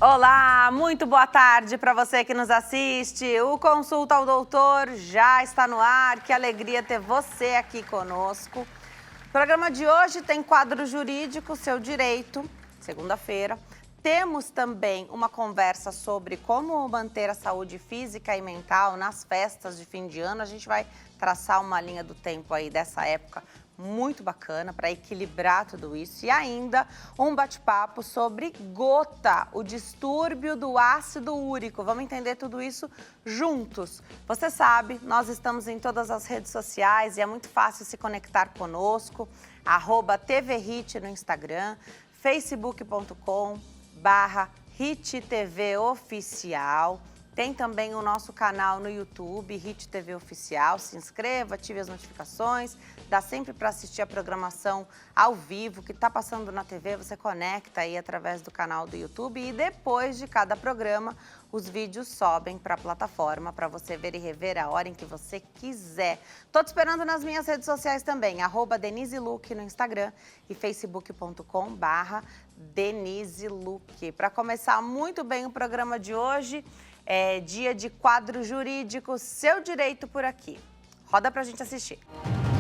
Olá, muito boa tarde para você que nos assiste. O Consulta ao Doutor já está no ar. Que alegria ter você aqui conosco. O programa de hoje tem quadro jurídico, Seu Direito, segunda-feira. Temos também uma conversa sobre como manter a saúde física e mental nas festas de fim de ano. A gente vai traçar uma linha do tempo aí dessa época muito bacana para equilibrar tudo isso. E ainda um bate-papo sobre gota, o distúrbio do ácido úrico. Vamos entender tudo isso juntos. Você sabe, nós estamos em todas as redes sociais e é muito fácil se conectar conosco. @TVHit no Instagram, facebook.com/HitTVOficial. Tem também o nosso canal no YouTube, Hit TV Oficial. Se inscreva, ative as notificações. Dá sempre para assistir a programação ao vivo, que está passando na TV. Você conecta aí através do canal do YouTube. E depois de cada programa, os vídeos sobem para a plataforma para você ver e rever a hora em que você quiser. Estou te esperando nas minhas redes sociais também, @DeniseLuque no Instagram e facebook.com/DeniseLuque. Para começar muito bem o programa de hoje, é dia de quadro jurídico, Seu Direito por aqui. Roda pra gente assistir.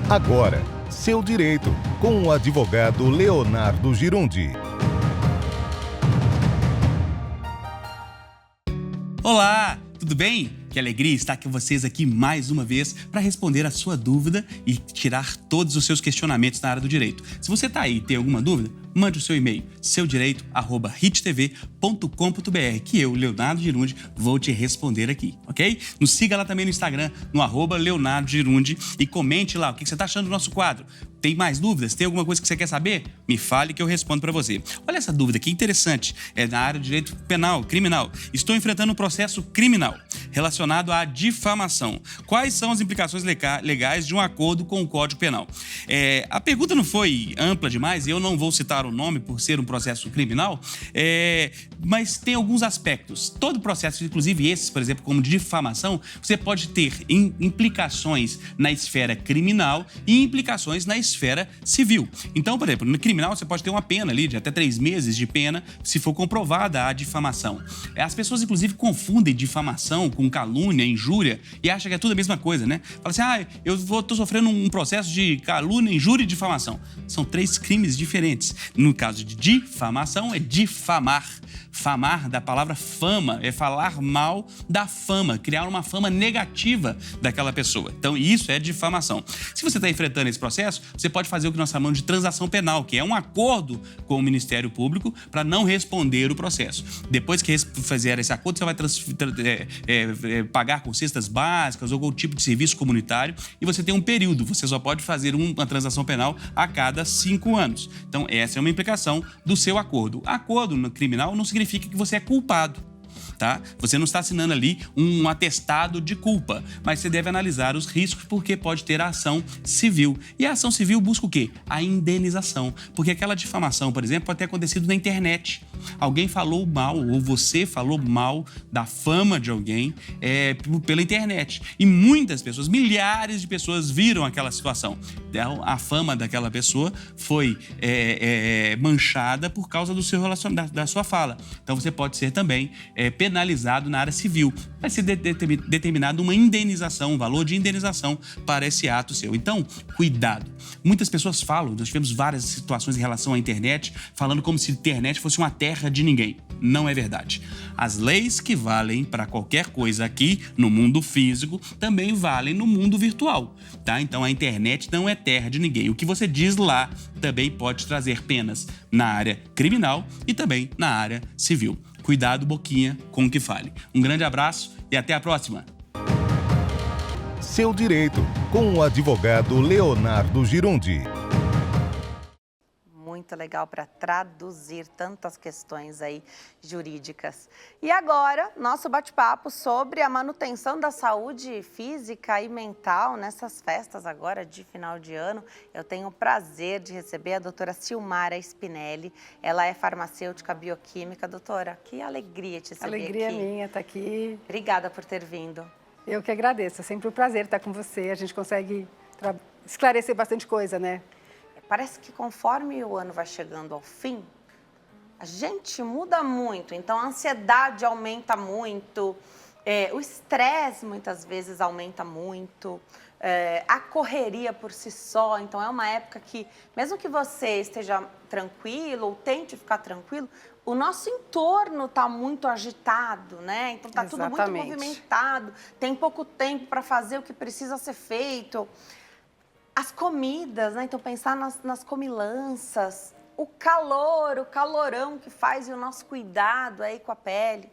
Agora, Seu Direito, com o advogado Leonardo Girundi. Olá, tudo bem? Que alegria estar com vocês aqui mais uma vez para responder a sua dúvida e tirar todos os seus questionamentos na área do direito. Se você está aí e tem alguma dúvida, mande o seu e-mail, seudireito@hittv.com.br, que eu, Leonardo Girundi, vou te responder aqui, ok? Nos siga lá também no Instagram, no @Leonardo Girundi, e comente lá o que você está achando do nosso quadro. Tem mais dúvidas? Tem alguma coisa que você quer saber? Me fale que eu respondo para você. Olha essa dúvida, que interessante. É na área do direito penal, criminal. Estou enfrentando um processo criminal relacionado à difamação. Quais são as implicações legais de um acordo com o Código Penal? A pergunta não foi ampla demais, eu não vou citar o nome por ser um processo criminal, mas tem alguns aspectos. Todo processo, inclusive esses, por exemplo, como de difamação, você pode ter implicações na esfera criminal e implicações na esfera civil. Então, por exemplo, no criminal você pode ter uma pena ali de até 3 meses de pena se for comprovada a difamação. As pessoas, inclusive, confundem difamação com calúnia, injúria e acham que é tudo a mesma coisa, né? Fala assim, eu tô sofrendo um processo de calúnia, injúria e difamação. São 3 crimes diferentes. No caso de difamação, é difamar. Famar, da palavra fama, é falar mal da fama, criar uma fama negativa daquela pessoa. Então, isso é difamação. Se você está enfrentando esse processo, você pode fazer o que nós chamamos de transação penal, que é um acordo com o Ministério Público para não responder o processo. Depois que fizer esse acordo, você vai pagar com cestas básicas ou algum tipo de serviço comunitário e você tem um período. Você só pode fazer uma transação penal a cada 5 anos. Então, essa é uma implicação do seu acordo. Acordo no criminal não significa que você é culpado, tá? Você não está assinando ali um atestado de culpa, mas você deve analisar os riscos porque pode ter a ação civil. E a ação civil busca o quê? A indenização. Porque aquela difamação, por exemplo, pode ter acontecido na internet. Alguém falou mal ou você falou mal da fama de alguém pela internet. E muitas pessoas, milhares de pessoas viram aquela situação. Então, a fama daquela pessoa foi manchada por causa do seu relacionamento, da sua fala. Então, você pode ser também penalizado na área civil. Vai ser determinado uma indenização, um valor de indenização para esse ato seu. Então, cuidado. Muitas pessoas falam, nós tivemos várias situações em relação à internet, falando como se a internet fosse uma terra de ninguém. Não é verdade. As leis que valem para qualquer coisa aqui no mundo físico também valem no mundo virtual, tá? Então, a internet não é terra de ninguém. O que você diz lá também pode trazer penas na área criminal e também na área civil. Cuidado, boquinha, com o que fale. Um grande abraço e até a próxima. Seu Direito, com o advogado Leonardo Girundi. Muito legal para traduzir tantas questões aí jurídicas. E agora, nosso bate-papo sobre a manutenção da saúde física e mental nessas festas agora de final de ano. Eu tenho o prazer de receber a doutora Silmara Spinelli. Ela é farmacêutica bioquímica. Doutora, que alegria te receber aqui. Alegria minha estar aqui. Obrigada por ter vindo. Eu que agradeço. É sempre um prazer estar com você. A gente consegue esclarecer bastante coisa, né? Parece que conforme o ano vai chegando ao fim, a a gente muda muito, então a ansiedade aumenta muito, o estresse muitas vezes aumenta muito, a correria por si só. Então é uma época que, mesmo que você esteja tranquilo ou tente ficar tranquilo, o nosso entorno está muito agitado, né? Então está tudo muito movimentado, tem pouco tempo para fazer o que precisa ser feito. As comidas, né? Então pensar nas comilanças, o calorão que faz e o nosso cuidado aí com a pele.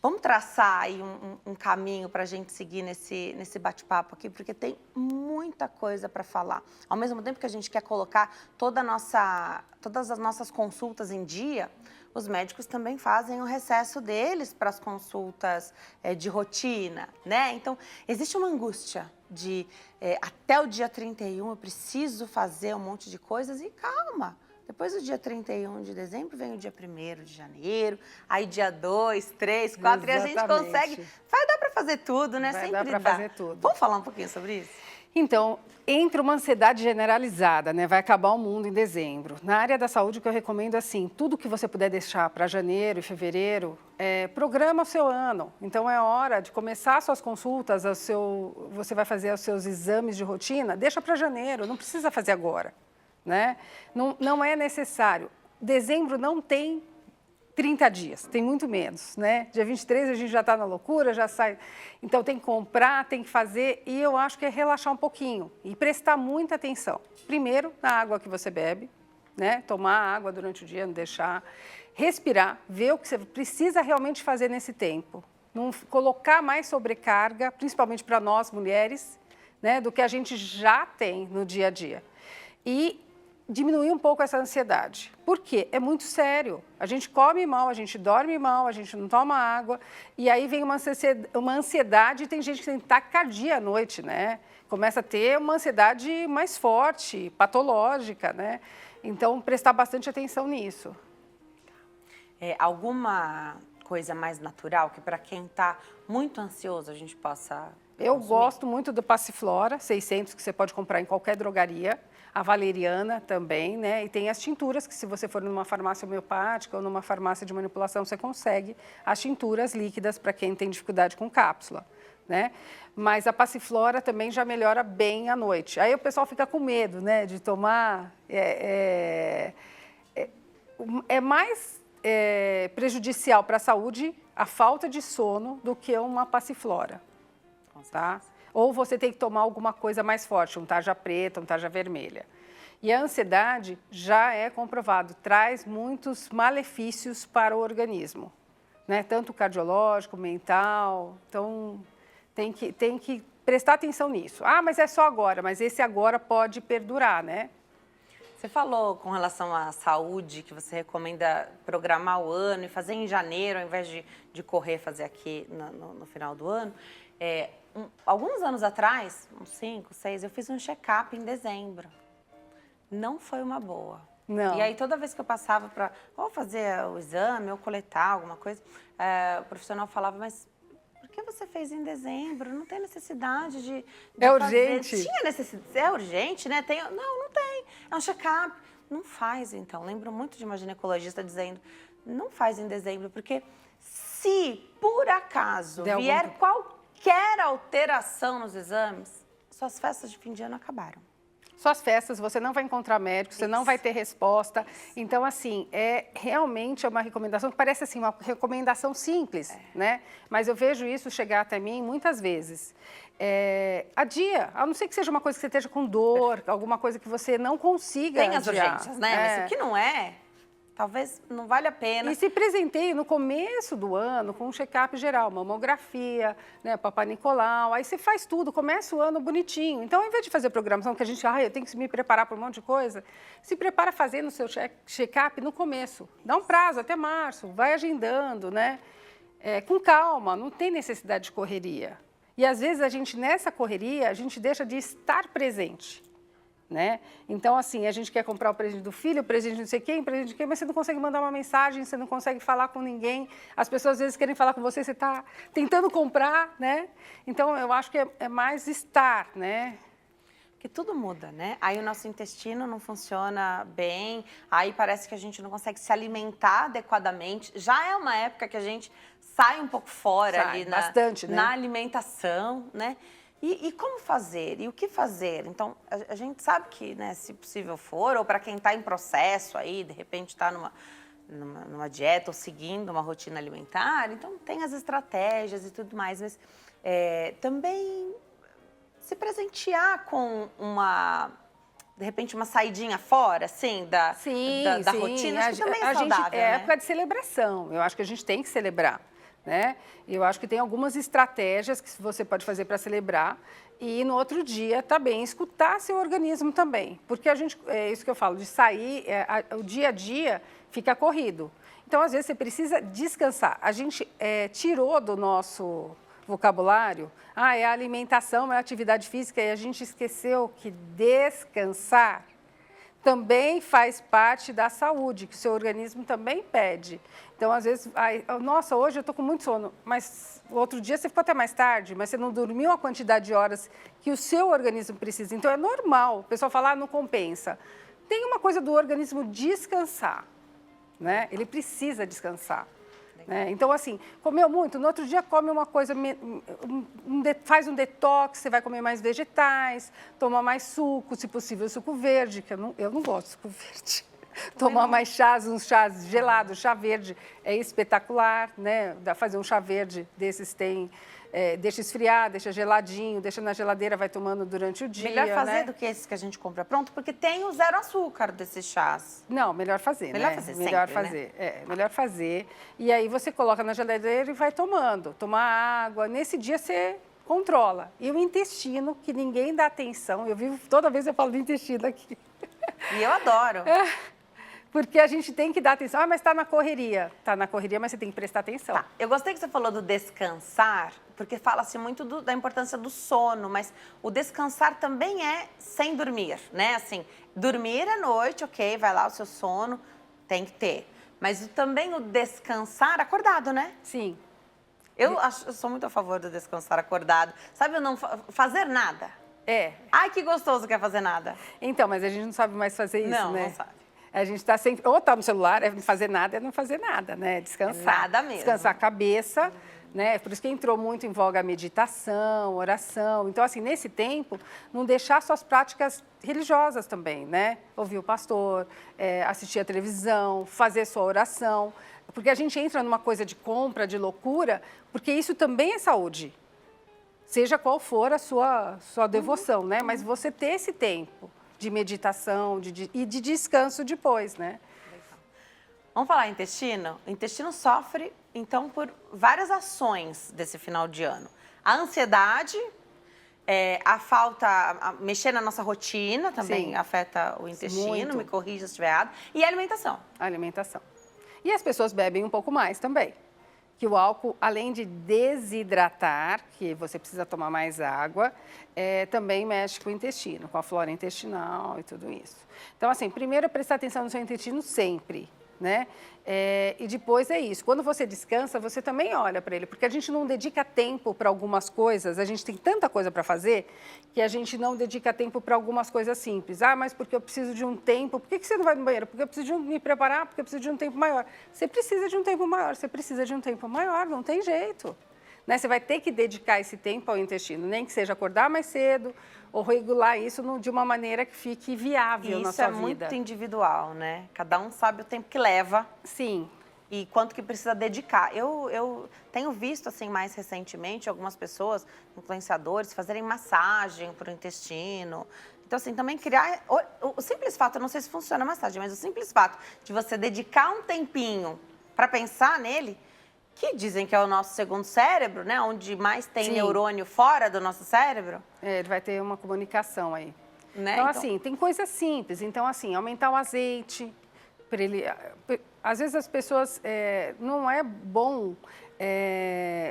Vamos traçar aí um caminho para a gente seguir nesse bate-papo aqui, porque tem muita coisa para falar. Ao mesmo tempo que a gente quer colocar todas as nossas consultas em dia, os médicos também fazem o recesso deles para as consultas de rotina, né? Então, existe uma angústia de até o dia 31 eu preciso fazer um monte de coisas e calma. Depois do dia 31 de dezembro vem o dia 1º de janeiro, aí dia 2, 3, 4, e a gente consegue. Vai dar para fazer tudo, né? Vai Sempre dar para fazer tudo. Vamos falar um pouquinho sobre isso? Então, entra uma ansiedade generalizada, né? Vai acabar o mundo em dezembro. Na área da saúde, o que eu recomendo, assim, tudo que você puder deixar para janeiro e fevereiro, programa o seu ano. Então, é hora de começar suas consultas, você vai fazer os seus exames de rotina, deixa para janeiro, não precisa fazer agora, né? Não é necessário. Dezembro não tem 30 dias, tem muito menos, né? Dia 23 a gente já está na loucura, já sai. Então tem que comprar, tem que fazer, e eu acho que é relaxar um pouquinho e prestar muita atenção. Primeiro, na água que você bebe, né? Tomar água durante o dia, não deixar. Respirar, ver o que você precisa realmente fazer nesse tempo. Não colocar mais sobrecarga, principalmente para nós mulheres, né? Do que a gente já tem no dia a dia. E diminuir um pouco essa ansiedade. Por quê? É muito sério. A gente come mal, a gente dorme mal, a gente não toma água, e aí vem uma ansiedade, e tem gente que tem taquicardia à noite, né? Começa a ter uma ansiedade mais forte, patológica, né? Então, prestar bastante atenção nisso. Alguma coisa mais natural que para quem está muito ansioso a gente possa Eu consumir? gosto muito do Passiflora 600, que você pode comprar em qualquer drogaria. A valeriana também, né? E tem as tinturas, que se você for numa farmácia homeopática ou numa farmácia de manipulação, você consegue as tinturas líquidas para quem tem dificuldade com cápsula, né? Mas a Passiflora também já melhora bem à noite. Aí o pessoal fica com medo, né? De tomar... É mais prejudicial para a saúde a falta de sono do que uma Passiflora, tá? Ou você tem que tomar alguma coisa mais forte, um tarja preta, um tarja vermelha. E a ansiedade já é comprovado, traz muitos malefícios para o organismo, né? Tanto cardiológico, mental. Então, tem que prestar atenção nisso. Ah, mas é só agora, mas esse agora pode perdurar, né? Você falou com relação à saúde, que você recomenda programar o ano e fazer em janeiro, ao invés de correr, fazer aqui no final do ano. Alguns anos atrás, uns 5, 6, eu fiz um check-up em dezembro. Não foi uma boa. Não. E aí, toda vez que eu passava para ou fazer o exame ou coletar alguma coisa, o profissional falava, mas por que você fez em dezembro? Não tem necessidade de É fazer. urgente. Tinha necessidade. É urgente, né? Não tem. É um check-up. Não faz, então. Lembro muito de uma ginecologista dizendo, não faz em dezembro, porque se, por acaso, vier qualquer alteração nos exames, suas festas de fim de ano acabaram. Suas festas, você não vai encontrar médico, você não vai ter resposta. Então, assim, realmente é uma recomendação que parece assim, uma recomendação simples, né? Mas eu vejo isso chegar até mim muitas vezes. Adia, a não ser que seja uma coisa que você esteja com dor, alguma coisa que você não consiga Tem as adiar. urgências, né? Mas o que não talvez não vale a pena. E se presenteie no começo do ano com um check-up geral, mamografia, né, Papai Nicolau, aí você faz tudo, começa o ano bonitinho. Então, ao invés de fazer programação que a gente, eu tenho que me preparar para um monte de coisa, se prepara fazendo o seu check-up no começo. Dá um prazo até março, vai agendando, né? Com calma, não tem necessidade de correria. E às vezes a gente, nessa correria, a gente deixa de estar presente. Né? Então, assim, a gente quer comprar o presente do filho, o presente de não sei quem, presente de quem, mas você não consegue mandar uma mensagem, você não consegue falar com ninguém. As pessoas, às vezes, querem falar com você, você está tentando comprar, né? Então, eu acho que é mais estar, né? Que tudo muda, né? Aí o nosso intestino não funciona bem, aí parece que a gente não consegue se alimentar adequadamente. Já é uma época que a gente sai um pouco fora ali bastante, né? na alimentação, né? E como fazer? E o que fazer? Então, a gente sabe que, né, se possível for, ou para quem está em processo aí, de repente está numa dieta ou seguindo uma rotina alimentar, então tem as estratégias e tudo mais, mas também se presentear com de repente, uma saidinha fora, assim, da rotina, acho que também é saudável, É época de celebração, eu acho que a gente tem que celebrar, né? Eu acho que tem algumas estratégias que você pode fazer para celebrar e no outro dia também escutar seu organismo também, porque é isso que eu falo, de sair, o dia a dia fica corrido. Então, às vezes, você precisa descansar. A gente tirou do nosso vocabulário, é a alimentação, é a atividade física, e a gente esqueceu que descansar também faz parte da saúde, que o seu organismo também pede. Então, às vezes, nossa, hoje eu estou com muito sono, mas outro dia você ficou até mais tarde, mas você não dormiu a quantidade de horas que o seu organismo precisa. Então, é normal. O pessoal fala, não compensa. Tem uma coisa do organismo descansar, né? Ele precisa descansar. Então, assim, comeu muito, no outro dia come uma coisa, faz um detox, você vai comer mais vegetais, toma mais suco, se possível suco verde, que eu não gosto de suco verde. Tomar mais chás, uns chás gelados, chá verde é espetacular, né? Fazer um chá verde desses deixa esfriar, deixa geladinho, deixa na geladeira, vai tomando durante o dia. Melhor fazer, né? do que esses que a gente compra pronto, porque tem o zero açúcar desses chás. Não, melhor fazer, melhor né? Fazer melhor sempre, fazer, né? Melhor fazer. E aí você coloca na geladeira e vai tomando. Tomar água, nesse dia você controla. E o intestino, que ninguém dá atenção, toda vez eu falo do intestino aqui. E eu adoro. Porque a gente tem que dar atenção. Mas está na correria. Está na correria, mas você tem que prestar atenção. Tá. Eu gostei que você falou do descansar, porque fala-se muito da importância do sono, mas o descansar também é sem dormir, né? Assim, dormir à noite, ok, vai lá o seu sono, tem que ter. Mas também o descansar acordado, né? Sim. Eu sou muito a favor do descansar acordado. Sabe, eu não fazer nada. Ai, que gostoso que é fazer nada. Então, mas a gente não sabe mais fazer isso, né? Não sabe. A gente está sempre, ou está no celular, não fazer nada, é não fazer nada, né? Descansar. Nada mesmo. Descansar a cabeça, né? Por isso que entrou muito em voga a meditação, oração. Então, assim, nesse tempo, não deixar suas práticas religiosas também, né? Ouvir o pastor, assistir a televisão, fazer sua oração. Porque a gente entra numa coisa de compra, de loucura, porque isso também é saúde. Seja qual for a sua devoção, né? Mas você ter esse tempo de meditação e de descanso depois, né? Vamos falar em intestino? O intestino sofre, então, por várias ações desse final de ano. A ansiedade, a falta, mexer na nossa rotina também Sim. afeta o intestino, Muito. me corrija se estiver errado, e a alimentação. A alimentação. E as pessoas bebem um pouco mais também. Que o álcool, além de desidratar, que você precisa tomar mais água, também mexe com o intestino, com a flora intestinal e tudo isso. Então, assim, primeiro prestar atenção no seu intestino sempre, né? E depois é isso. Quando você descansa, você também olha para ele, porque a gente não dedica tempo para algumas coisas, a gente tem tanta coisa para fazer, que a gente não dedica tempo para algumas coisas simples. Mas porque eu preciso de um tempo. Por que você não vai no banheiro? Porque eu preciso me preparar, porque eu preciso de um tempo maior. Você precisa de um tempo maior, você precisa de um tempo maior, não tem jeito. Né? Você vai ter que dedicar esse tempo ao intestino, nem que seja acordar mais cedo, ou regular isso de uma maneira que fique viável na sua vida. Isso é muito individual, né? Cada um sabe o tempo que leva. Sim. E quanto que precisa dedicar. Eu tenho visto, assim, mais recentemente, algumas pessoas, influenciadores, fazerem massagem para o intestino. Então, assim, também criar... O simples fato, eu não sei se funciona a massagem, mas o simples fato de você dedicar um tempinho para pensar nele, que dizem que é o nosso segundo cérebro, né? Onde mais tem Sim. neurônio fora do nosso cérebro. Ele vai ter uma comunicação aí. Né? Então, assim, tem coisas simples. Então, assim, aumentar o azeite. Às vezes as pessoas... não é bom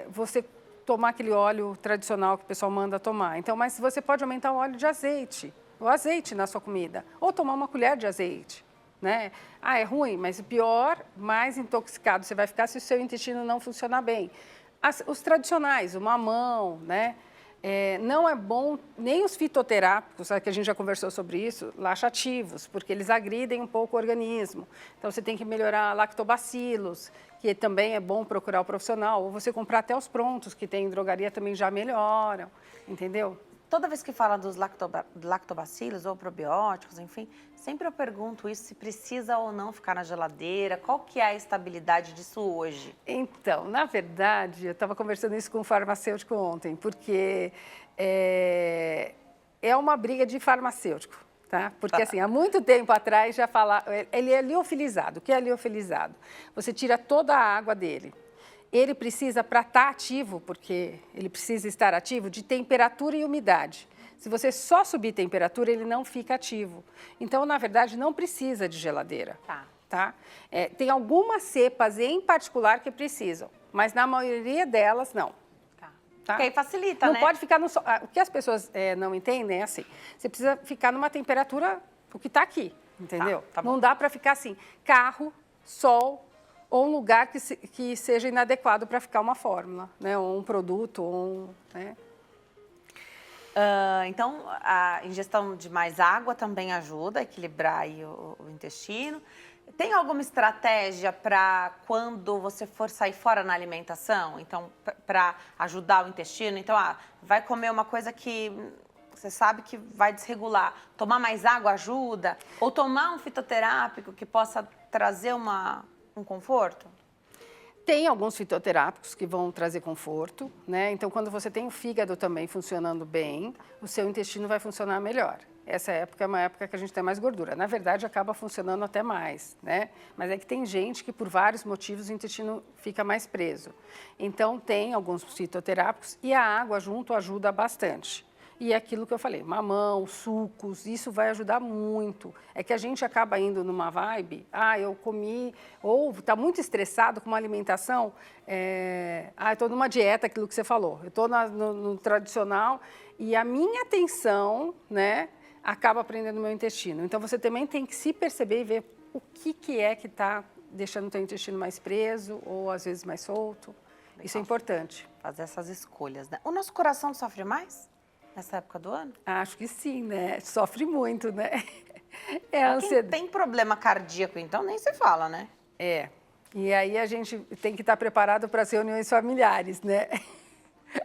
você tomar aquele óleo tradicional que o pessoal manda tomar. Então, mas você pode aumentar o óleo de azeite. O azeite na sua comida. Ou tomar uma colher de azeite. Né? É ruim, mas o pior, mais intoxicado você vai ficar se o seu intestino não funcionar bem. Os tradicionais, o mamão, né? Não é bom nem os fitoterápicos, sabe, que a gente já conversou sobre isso, laxativos, porque eles agridem um pouco o organismo. Então, você tem que melhorar lactobacilos, que também é bom procurar o profissional, ou você comprar até os prontos, que tem em drogaria também já melhoram, entendeu? Toda vez que fala dos lactobacilos ou probióticos, enfim, sempre eu pergunto isso, se precisa ou não ficar na geladeira, qual que é a estabilidade disso hoje? Então, na verdade, eu estava conversando isso com um farmacêutico ontem, porque é uma briga de farmacêutico, tá? Porque, assim, há muito tempo atrás já falava... Ele é liofilizado. O que é liofilizado? Você tira toda a água dele. Ele precisa, para estar ativo, porque ele precisa estar ativo, de temperatura e umidade. Se você só subir temperatura, ele não fica ativo. Então, na verdade, não precisa de geladeira. Tá? Tem algumas cepas em particular que precisam, mas na maioria delas, não. Tá. Tá? Porque aí facilita, não né? Não pode ficar no sol. O que as pessoas não entendem é assim, você precisa ficar numa temperatura, o que está aqui, entendeu? Tá bom. Não dá para ficar assim, carro, sol, ou um lugar que seja inadequado para ficar uma fórmula, né? Ou um produto, ou né? Então, a ingestão de mais água também ajuda a equilibrar aí o intestino. Tem alguma estratégia para quando você for sair fora na alimentação? Então, para ajudar o intestino? Então, vai comer uma coisa que você sabe que vai desregular. Tomar mais água ajuda? Ou tomar um fitoterápico que possa trazer um conforto? Tem alguns fitoterápicos que vão trazer conforto, né? Então, quando você tem o fígado também funcionando bem, o seu intestino vai funcionar melhor. Essa época é uma época que a gente tem mais gordura. Na verdade, acaba funcionando até mais, né? Mas é que tem gente que, por vários motivos, o intestino fica mais preso. Então, tem alguns fitoterápicos e a água junto ajuda bastante. E é aquilo que eu falei, mamão, sucos, isso vai ajudar muito. É que a gente acaba indo numa vibe, eu comi, ou está muito estressado com uma alimentação, eu estou numa dieta, aquilo que você falou, eu estou no tradicional e a minha atenção, né, acaba prendendo o meu intestino. Então, você também tem que se perceber e ver o que é que está deixando o teu intestino mais preso ou, às vezes, mais solto. Legal. Isso é importante. Fazer essas escolhas, né? O nosso coração sofre mais? Nessa época do ano? Acho que sim, né? Sofre muito, né? Quem tem problema cardíaco, então, nem se fala, né? E aí a gente tem que estar preparado para as reuniões familiares, né?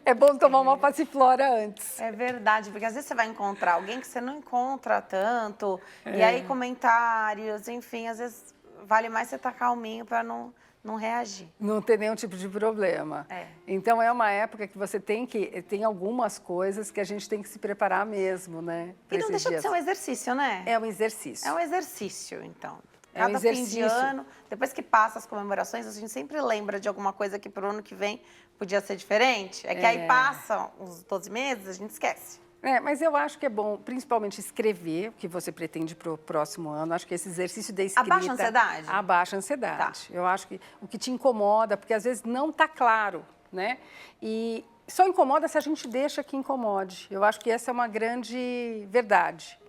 É bom tomar uma passiflora antes. É verdade, porque às vezes você vai encontrar alguém que você não encontra tanto, e aí comentários, enfim, às vezes vale mais você estar calminho para não reagir. Não ter nenhum tipo de problema. Então, é uma época que você tem algumas coisas que a gente tem que se preparar mesmo, né? E não deixa de ser um exercício, né? É um exercício. É um exercício, então. É um exercício. Fim de ano, depois que passa as comemorações, a gente sempre lembra de alguma coisa que para o ano que vem podia ser diferente. É que aí passam uns 12 meses, a gente esquece. Mas eu acho que é bom, principalmente, escrever o que você pretende para o próximo ano. Acho que esse exercício da escrita... Abaixa a ansiedade? Abaixa a ansiedade. Tá. Eu acho que o que te incomoda, porque às vezes não está claro, né? E só incomoda se a gente deixa que incomode. Eu acho que essa é uma grande verdade.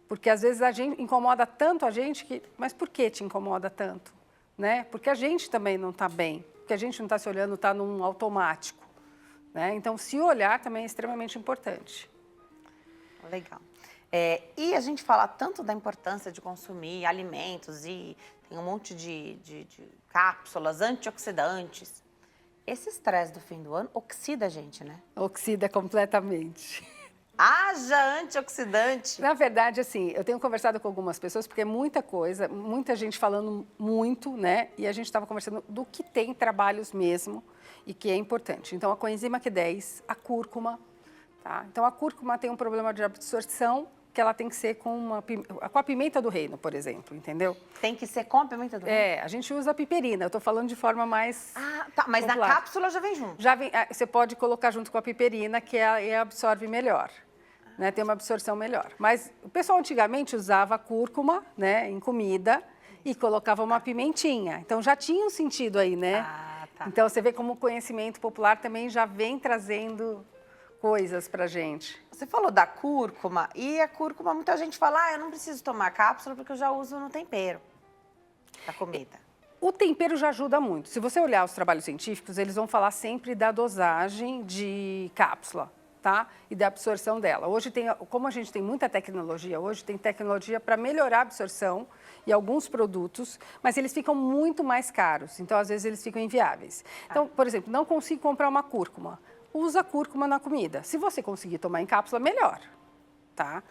Porque às vezes a gente incomoda tanto a gente que... Mas por que te incomoda tanto? Né? Porque a gente também não está bem. Porque a gente não está se olhando, está num automático. Né? Então, se olhar também é extremamente importante. Legal. E a gente fala tanto da importância de consumir alimentos e tem um monte de cápsulas antioxidantes. Esse estresse do fim do ano oxida a gente, né? Oxida completamente. Haja antioxidante. Na verdade, assim, eu tenho conversado com algumas pessoas, porque é muita coisa, muita gente falando muito, né? E a gente estava conversando do que tem trabalhos mesmo e que é importante. Então, a coenzima Q10, a cúrcuma, tá? Então, a cúrcuma tem um problema de absorção, que ela tem que ser com a pimenta do reino, por exemplo, entendeu? Tem que ser com a pimenta do reino? A gente usa a piperina, eu estou falando de forma mais tá, mas popular. Na cápsula já vem junto? Já vem, você pode colocar junto com a piperina, que absorve melhor. Né, tem uma absorção melhor. Mas o pessoal antigamente usava cúrcuma, né, em comida e colocava uma pimentinha. Então, já tinha um sentido aí, né? Tá. Então, você vê como o conhecimento popular também já vem trazendo coisas pra gente. Você falou da cúrcuma, e a cúrcuma, muita gente fala, eu não preciso tomar cápsula porque eu já uso no tempero da comida. O tempero já ajuda muito. Se você olhar os trabalhos científicos, eles vão falar sempre da dosagem de cápsula. tá? E da absorção dela. Hoje como a gente tem muita tecnologia, hoje tem tecnologia para melhorar a absorção e alguns produtos, mas eles ficam muito mais caros, então às vezes eles ficam inviáveis. Então, por exemplo, não consigo comprar uma cúrcuma, usa cúrcuma na comida. Se você conseguir tomar em cápsula, melhor, tá?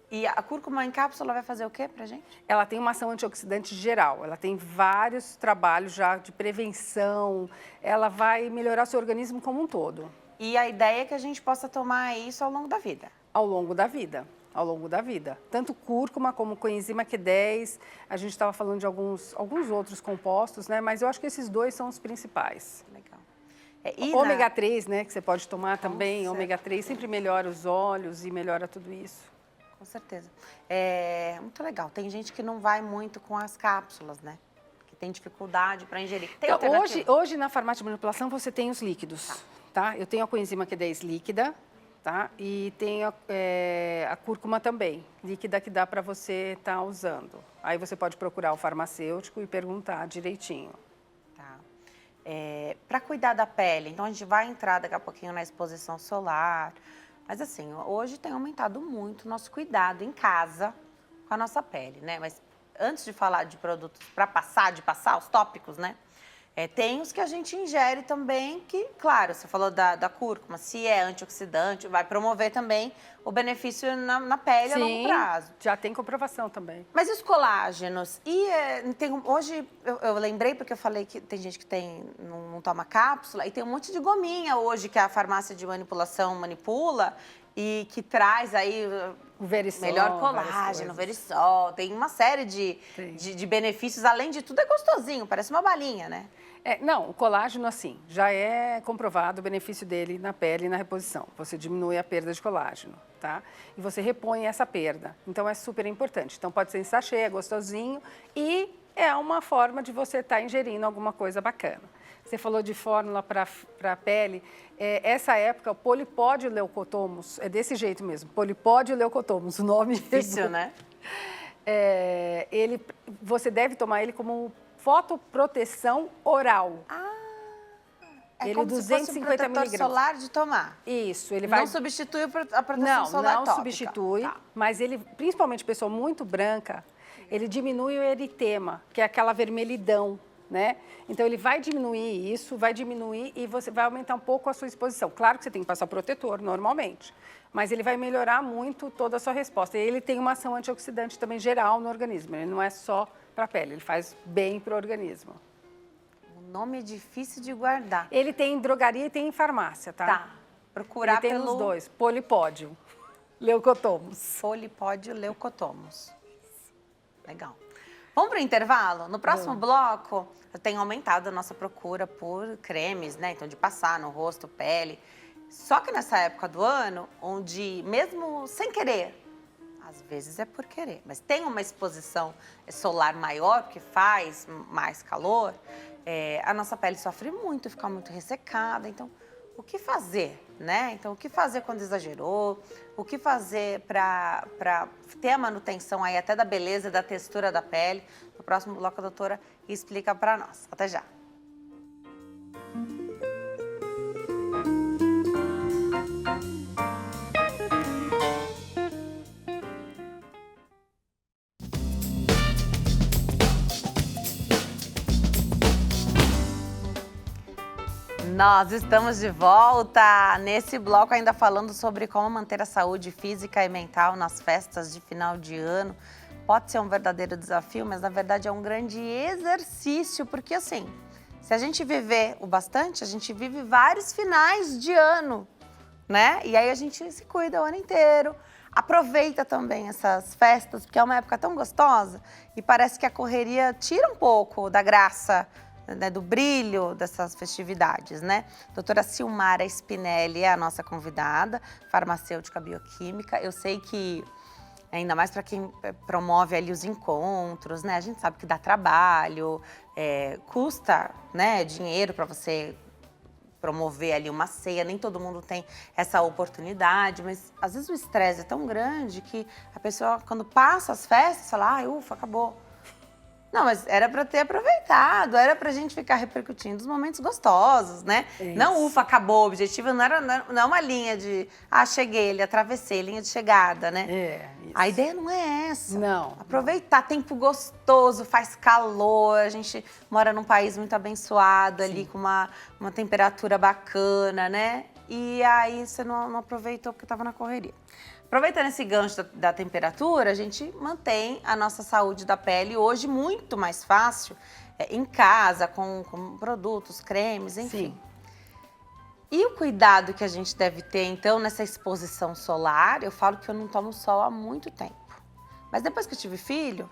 E a cúrcuma em cápsula vai fazer o quê pra gente? Ela tem uma ação antioxidante geral, ela tem vários trabalhos já de prevenção, ela vai melhorar o seu organismo como um todo. E a ideia é que a gente possa tomar isso ao longo da vida. Ao longo da vida, ao longo da vida. Tanto cúrcuma como coenzima Q10, a gente estava falando de alguns outros compostos, né? Mas eu acho que esses dois são os principais. Legal. Ômega 3, né? Que você pode tomar também, certeza. ômega 3 sempre melhora os olhos e melhora tudo isso. Com certeza. É muito legal. Tem gente que não vai muito com as cápsulas, né? Que tem dificuldade para ingerir. Tem Então, alternativa? hoje, na farmácia de manipulação, você tem os líquidos, tá? Eu tenho a coenzima Q10 líquida, tá? E tenho a cúrcuma também, líquida, que dá para você estar usando. Aí você pode procurar o farmacêutico e perguntar direitinho. Tá. Para cuidar da pele, então a gente vai entrar daqui a pouquinho na exposição solar. Mas assim, hoje tem aumentado muito o nosso cuidado em casa com a nossa pele, né? Mas antes de falar de produtos para passar os tópicos, né? Tem os que a gente ingere também, que, claro, você falou da cúrcuma, se é antioxidante, vai promover também o benefício na pele a longo prazo. Já tem comprovação também. Mas e os colágenos? Hoje eu lembrei, porque eu falei que tem gente que não toma cápsula, e tem um monte de gominha hoje que a farmácia de manipulação manipula e que traz aí O Verisol, melhor colágeno, Verisol. Tem uma série de benefícios. Além de tudo, é gostosinho, parece uma balinha, né? Não, o colágeno, assim, já é comprovado o benefício dele na pele e na reposição. Você diminui a perda de colágeno, tá? E você repõe essa perda. Então, é super importante. Então, pode ser em sachê, é gostosinho e é uma forma de você estar ingerindo alguma coisa bacana. Você falou de fórmula para a pele. Essa época, o polipódio leucotomus, é desse jeito mesmo, polipódio leucotomus, o nome... Difícil, né? Você deve tomar ele como fotoproteção oral. É ele como 250 se fosse um protetor miligramas. solar de tomar. Isso, ele vai... Não substitui a proteção solar Não tópica. substitui, Tá. mas ele, principalmente pessoa muito branca, ele diminui o eritema, que é aquela vermelhidão, né? Então, ele vai diminuir isso, vai diminuir e você vai aumentar um pouco a sua exposição. Claro que você tem que passar protetor, normalmente, mas ele vai melhorar muito toda a sua resposta. E ele tem uma ação antioxidante também geral no organismo, ele não é só para a pele, ele faz bem para o organismo. O nome é difícil de guardar. Ele tem em drogaria e tem em farmácia, tá? Tá. Procurar ele tem pelo... os dois, polipódio, leucotomus. Polipódio leucotomus. Legal. Vamos para o intervalo? No próximo bloco, eu tenho aumentado a nossa procura por cremes, né? Então, de passar no rosto, pele. Só que nessa época do ano, onde mesmo sem querer, às vezes é por querer, mas tem uma exposição solar maior, que faz mais calor, a nossa pele sofre muito, fica muito ressecada. Então, o que fazer, né? Então, o que fazer quando exagerou? O que fazer para ter a manutenção aí até da beleza, da textura da pele? No próximo bloco, a doutora explica para nós. Até já. Nós estamos de volta nesse bloco ainda falando sobre como manter a saúde física e mental nas festas de final de ano. Pode ser um verdadeiro desafio, mas na verdade é um grande exercício, porque assim, se a gente viver o bastante, a gente vive vários finais de ano, né? E aí a gente se cuida o ano inteiro, aproveita também essas festas, porque é uma época tão gostosa e parece que a correria tira um pouco da graça, né, do brilho dessas festividades, né? Doutora Silmara Spinelli é a nossa convidada, farmacêutica bioquímica. Eu sei que, ainda mais para quem promove ali os encontros, né? A gente sabe que dá trabalho, custa, né, dinheiro para você promover ali uma ceia, nem todo mundo tem essa oportunidade, mas às vezes o estresse é tão grande que a pessoa, quando passa as festas, fala, ufa, acabou. Não, mas era para ter aproveitado, era pra gente ficar repercutindo os momentos gostosos, né? Não, ufa, acabou. O objetivo não é uma linha de, cheguei, atravessei, linha de chegada, né? Isso. A ideia não é essa. Não. Aproveitar, tempo gostoso, faz calor, a gente mora num país muito abençoado, ali com uma temperatura bacana, né? E aí você não aproveitou porque estava na correria. Aproveitando esse gancho da temperatura, a gente mantém a nossa saúde da pele hoje muito mais fácil em casa, com produtos, cremes, enfim. Sim. E o cuidado que a gente deve ter, então, nessa exposição solar, eu falo que eu não tomo sol há muito tempo. Mas depois que eu tive filho,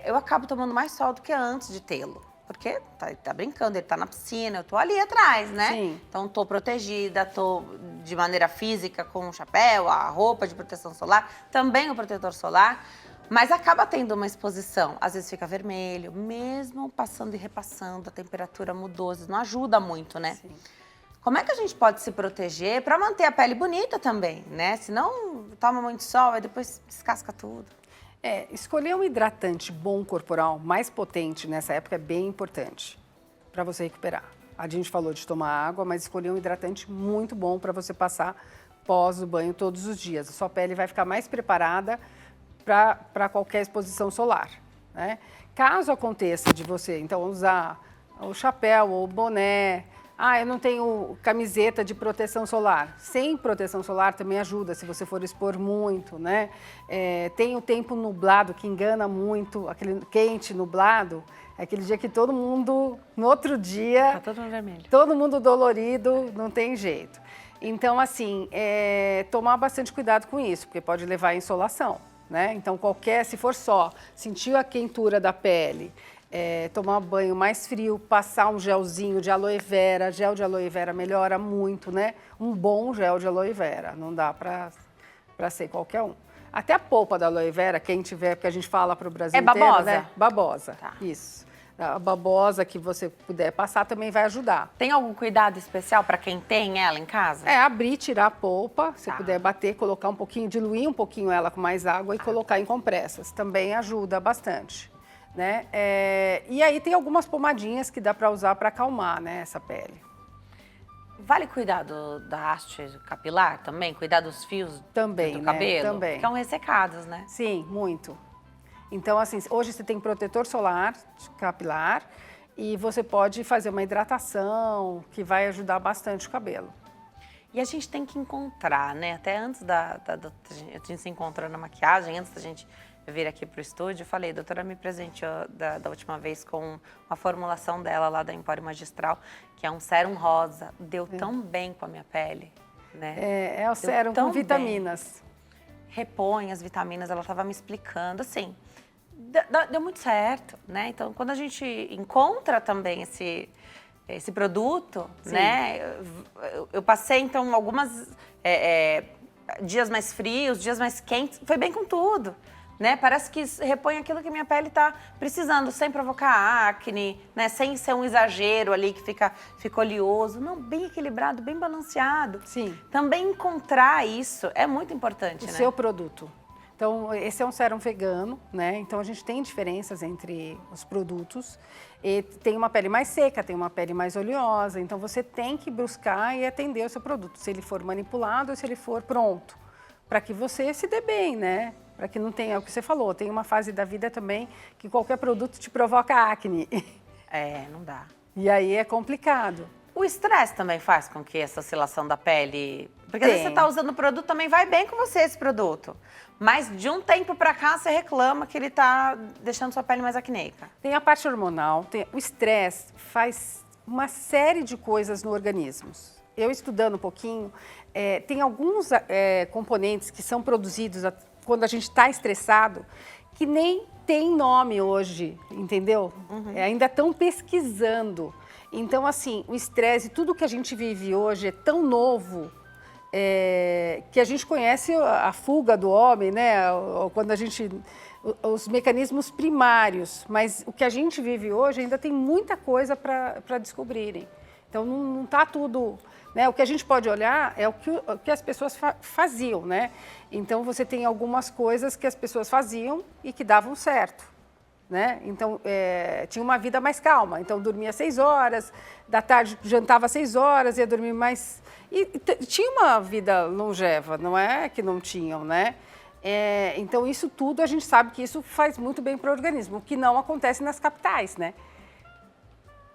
eu acabo tomando mais sol do que antes de tê-lo. Porque tá brincando, ele tá na piscina, eu tô ali atrás, né? Sim. Então, tô protegida, tô de maneira física com o chapéu, a roupa de proteção solar, também o protetor solar, mas acaba tendo uma exposição. Às vezes fica vermelho, mesmo passando e repassando, a temperatura mudou, às vezes não ajuda muito, né? Sim. Como é que a gente pode se proteger para manter a pele bonita também, né? Senão toma muito sol e depois descasca tudo. Escolher um hidratante bom corporal, mais potente nessa época é bem importante para você recuperar. A gente falou de tomar água, mas escolher um hidratante muito bom para você passar pós o banho todos os dias. A sua pele vai ficar mais preparada para qualquer exposição solar, né? Caso aconteça de você, então, usar o chapéu ou o boné, eu não tenho camiseta de proteção solar. Sem proteção solar também ajuda, se você for expor muito, né? Tem o tempo nublado, que engana muito, aquele quente nublado, é aquele dia que todo mundo, no outro dia... Tá todo mundo vermelho. Todo mundo dolorido, não tem jeito. Então, assim, tomar bastante cuidado com isso, porque pode levar à insolação, né? Então, se for só sentir a quentura da pele... tomar banho mais frio, passar um gelzinho de aloe vera. Gel de aloe vera melhora muito, né? Um bom gel de aloe vera, não dá para ser qualquer um. Até a polpa da aloe vera, quem tiver, porque a gente fala para o Brasil inteiro, babosa? né? Babosa, Tá. Isso. A babosa que você puder passar também vai ajudar. Tem algum cuidado especial para quem tem ela em casa? Abrir, tirar a polpa, se Tá. puder bater, colocar um pouquinho, diluir um pouquinho ela com mais água e colocar em compressas. Também ajuda bastante. Né? E aí tem algumas pomadinhas que dá para usar para acalmar, né, essa pele. Vale cuidar da haste capilar também? Cuidar dos fios Também, do né? cabelo? Também. Ficam ressecados, né? Sim, muito. Então, assim, hoje você tem protetor solar capilar e você pode fazer uma hidratação que vai ajudar bastante o cabelo. E a gente tem que encontrar, né? Até antes a gente se encontrou na maquiagem, antes da gente vir aqui pro estúdio, eu falei, a doutora me presenteou da última vez com uma formulação dela lá da Empório Magistral, que é um sérum rosa. Deu tão bem com a minha pele, né? É o sérum com vitaminas. Repõe as vitaminas, ela estava me explicando, assim, deu muito certo, né? Então, quando a gente encontra também esse produto, sim, né? Eu passei, então, algumas dias mais frios, dias mais quentes, foi bem com tudo, né? Parece que repõe aquilo que minha pele está precisando, sem provocar acne, né? Sem ser um exagero ali que fica oleoso. Não, bem equilibrado, bem balanceado. Sim. Também encontrar isso é muito importante, né? O seu produto. Então, esse é um sérum vegano, né? Então, a gente tem diferenças entre os produtos. E tem uma pele mais seca, tem uma pele mais oleosa. Então, você tem que buscar e atender o seu produto, se ele for manipulado ou se ele for pronto, para que você se dê bem, né? Para que não tenha, é o que você falou, tem uma fase da vida também que qualquer produto te provoca acne. Não dá. E aí é complicado. O estresse também faz com que essa oscilação da pele... Porque às vezes você está usando o produto, também vai bem com você esse produto. Mas de um tempo para cá, você reclama que ele está deixando sua pele mais acneica. Tem a parte hormonal, o estresse faz uma série de coisas no organismo. Eu estudando um pouquinho, tem alguns componentes que são produzidos quando a gente está estressado, que nem tem nome hoje, entendeu? Uhum. Ainda estão pesquisando. Então, assim, o estresse, tudo que a gente vive hoje é tão novo, que a gente conhece a fuga do homem, né? Quando a gente... Os mecanismos primários, mas o que a gente vive hoje ainda tem muita coisa para descobrirem. Então, não está tudo... Né? O que a gente pode olhar é o que as pessoas faziam, né? Então, você tem algumas coisas que as pessoas faziam e que davam certo. né? Então, tinha uma vida mais calma. Então, dormia 6 horas, da tarde jantava 6 horas, ia dormir mais... E tinha uma vida longeva, não é que não tinham, né? Então, isso tudo, a gente sabe que isso faz muito bem para o organismo, o que não acontece nas capitais, né?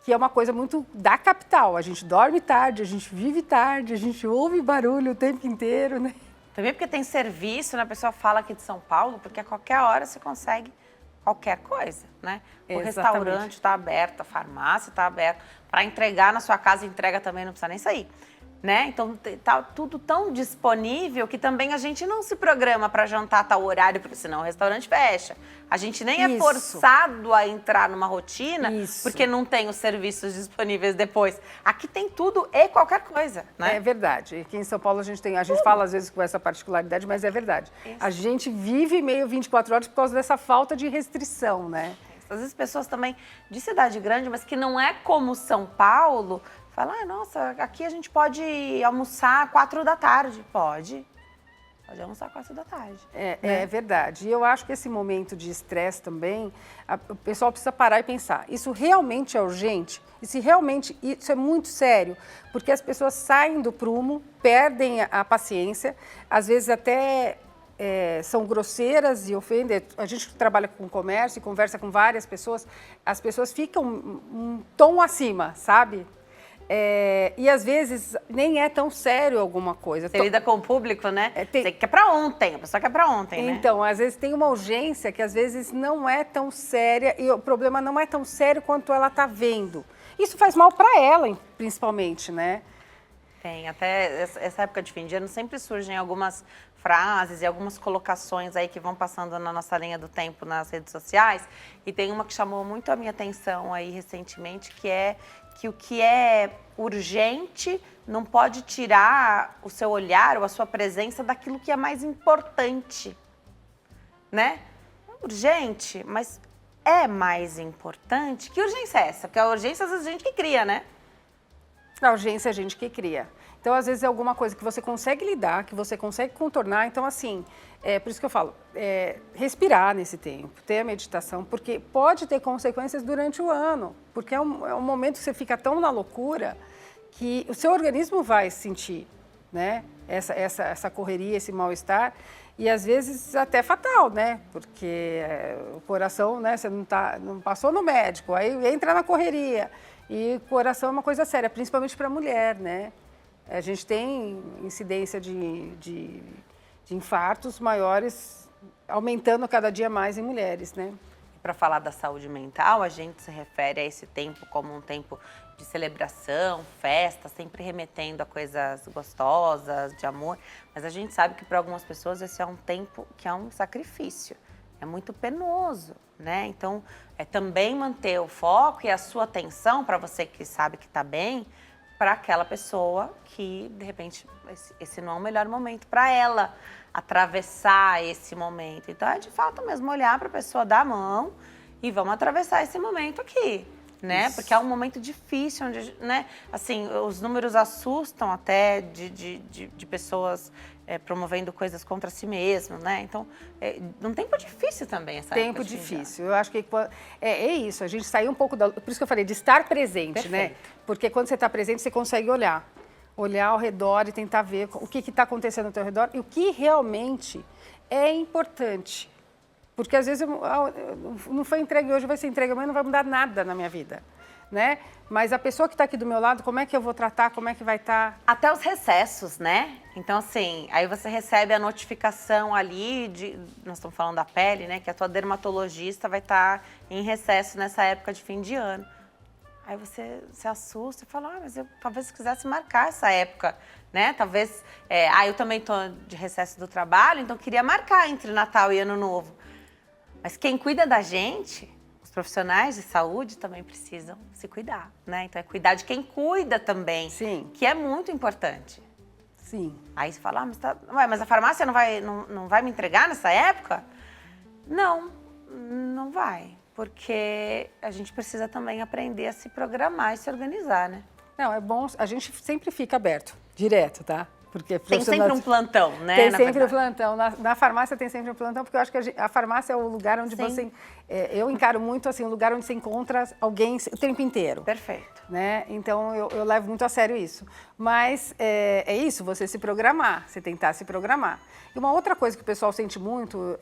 Que é uma coisa muito da capital. A gente dorme tarde, a gente vive tarde, a gente ouve barulho o tempo inteiro, né? Também porque tem serviço, né? A pessoa fala aqui de São Paulo, porque a qualquer hora você consegue qualquer coisa, né? O Exatamente. restaurante está aberto, a farmácia está aberta. Para entregar na sua casa, entrega também, não precisa nem sair. Né? Então, tá tudo tão disponível que também a gente não se programa para jantar a tal horário, porque senão o restaurante fecha. A gente nem é forçado a entrar numa rotina, porque não tem os serviços disponíveis depois. Aqui tem tudo e qualquer coisa, né? É verdade. Aqui em São Paulo a gente fala às vezes com essa particularidade, mas é verdade. Isso. A gente vive meio 24 horas por causa dessa falta de restrição, né? Às vezes pessoas também de cidade grande, mas que não é como São Paulo, falam, nossa, aqui a gente pode almoçar 4 da tarde. Pode almoçar 4 da tarde. É verdade. E eu acho que esse momento de estresse também, o pessoal precisa parar e pensar, isso realmente é urgente? E se realmente isso é muito sério? Porque as pessoas saem do prumo, perdem a paciência, às vezes até são grosseiras e ofendem. A gente trabalha com comércio e conversa com várias pessoas, as pessoas ficam um tom acima, sabe? E às vezes nem é tão sério alguma coisa. Você lida com o público, né? Você quer pra ontem, a pessoa quer pra ontem, né? Então, às vezes tem uma urgência que às vezes não é tão séria e o problema não é tão sério quanto ela está vendo. Isso faz mal para ela, principalmente, né? Tem, até essa época de fim de ano sempre surgem algumas frases e algumas colocações aí que vão passando na nossa linha do tempo nas redes sociais. E tem uma que chamou muito a minha atenção aí recentemente, que é que o que é urgente não pode tirar o seu olhar ou a sua presença daquilo que é mais importante, né? É urgente, mas é mais importante. Que urgência é essa? Porque a urgência às vezes a gente que cria, né? A urgência é a gente que cria. Então, às vezes, é alguma coisa que você consegue lidar, que você consegue contornar. Então, assim, por isso que eu falo, respirar nesse tempo, ter a meditação, porque pode ter consequências durante o ano. Porque é um momento que você fica tão na loucura que o seu organismo vai sentir, né? Essa correria, esse mal-estar. E, às vezes, até fatal, né? Porque o coração, né? Você não passou no médico, aí entra na correria. E o coração é uma coisa séria, principalmente para a mulher, né? A gente tem incidência de infartos maiores, aumentando cada dia mais em mulheres, né? Para falar da saúde mental, a gente se refere a esse tempo como um tempo de celebração, festa, sempre remetendo a coisas gostosas, de amor. Mas a gente sabe que para algumas pessoas esse é um tempo que é um sacrifício. É muito penoso, né? Então, é também manter o foco e a sua atenção para você que sabe que está bem, para aquela pessoa que, de repente, esse não é o melhor momento para ela atravessar esse momento. Então, é de fato mesmo olhar para a pessoa, dar a mão e vamos atravessar esse momento aqui, né? Isso. Porque é um momento difícil, onde, né? Assim, os números assustam até de pessoas promovendo coisas contra si mesmo, né? Então, um tempo difícil também essa Tempo época de difícil. Eu acho que é isso, a gente saiu um pouco Por isso que eu falei, de estar presente, né? Porque quando você está presente, você consegue olhar ao redor e tentar ver o que está acontecendo ao teu redor e o que realmente é importante. Porque às vezes não foi entregue hoje, vai ser entregue amanhã, não vai mudar nada na minha vida, né? Mas a pessoa que está aqui do meu lado, como é que eu vou tratar, como é que vai estar? Até os recessos, né? Então, assim, aí você recebe a notificação ali, nós estamos falando da pele, né? Que a tua dermatologista vai estar em recesso nessa época de fim de ano. Aí você se assusta e fala, mas eu talvez quisesse marcar essa época, né? Talvez, eu também estou de recesso do trabalho, então queria marcar entre Natal e Ano Novo. Mas quem cuida da gente, os profissionais de saúde também precisam se cuidar, né? Então é cuidar de quem cuida também, Sim. Que é muito importante. Sim. Aí você fala, mas a farmácia não vai me entregar nessa época? Não vai, porque a gente precisa também aprender a se programar e se organizar, né? Não, é bom, a gente sempre fica aberto, direto, tá? Porque Tem sempre um plantão, né? Tem na sempre um verdade. plantão. Na farmácia tem sempre um plantão, porque eu acho que a farmácia é o lugar onde Sim. você... eu encaro muito assim, um lugar onde você encontra alguém o tempo inteiro. Perfeito. Né? Então, eu levo muito a sério isso. Mas é isso, você se programar, você tentar se programar. E uma outra coisa que o pessoal sente muito,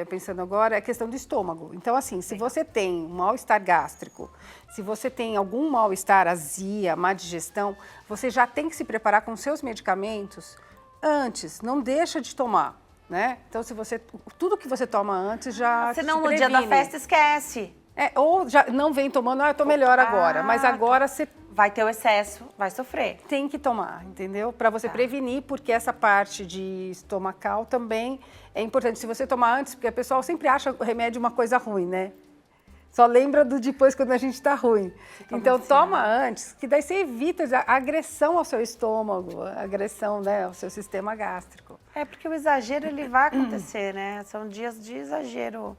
pensando agora, é a questão do estômago. Então, assim, se você tem um mal-estar gástrico, se você tem algum mal-estar, azia, má digestão, você já tem que se preparar com seus medicamentos antes, não deixa de tomar. Né? Então, se você tudo que você toma antes já Senão, te no dia da previne. festa, esquece. Ou já não vem tomando, eu tô melhor agora. Mas agora você Vai ter o excesso, vai sofrer. tem que tomar, entendeu? Para você prevenir, porque essa parte de estomacal também é importante. Se você tomar antes, porque o pessoal sempre acha o remédio uma coisa ruim, né? Só lembra do depois quando a gente está ruim. Então, toma antes, que daí você evita a agressão ao seu estômago, a agressão, né, ao seu sistema gástrico. É, porque o exagero, ele vai acontecer, né? São dias de exagero.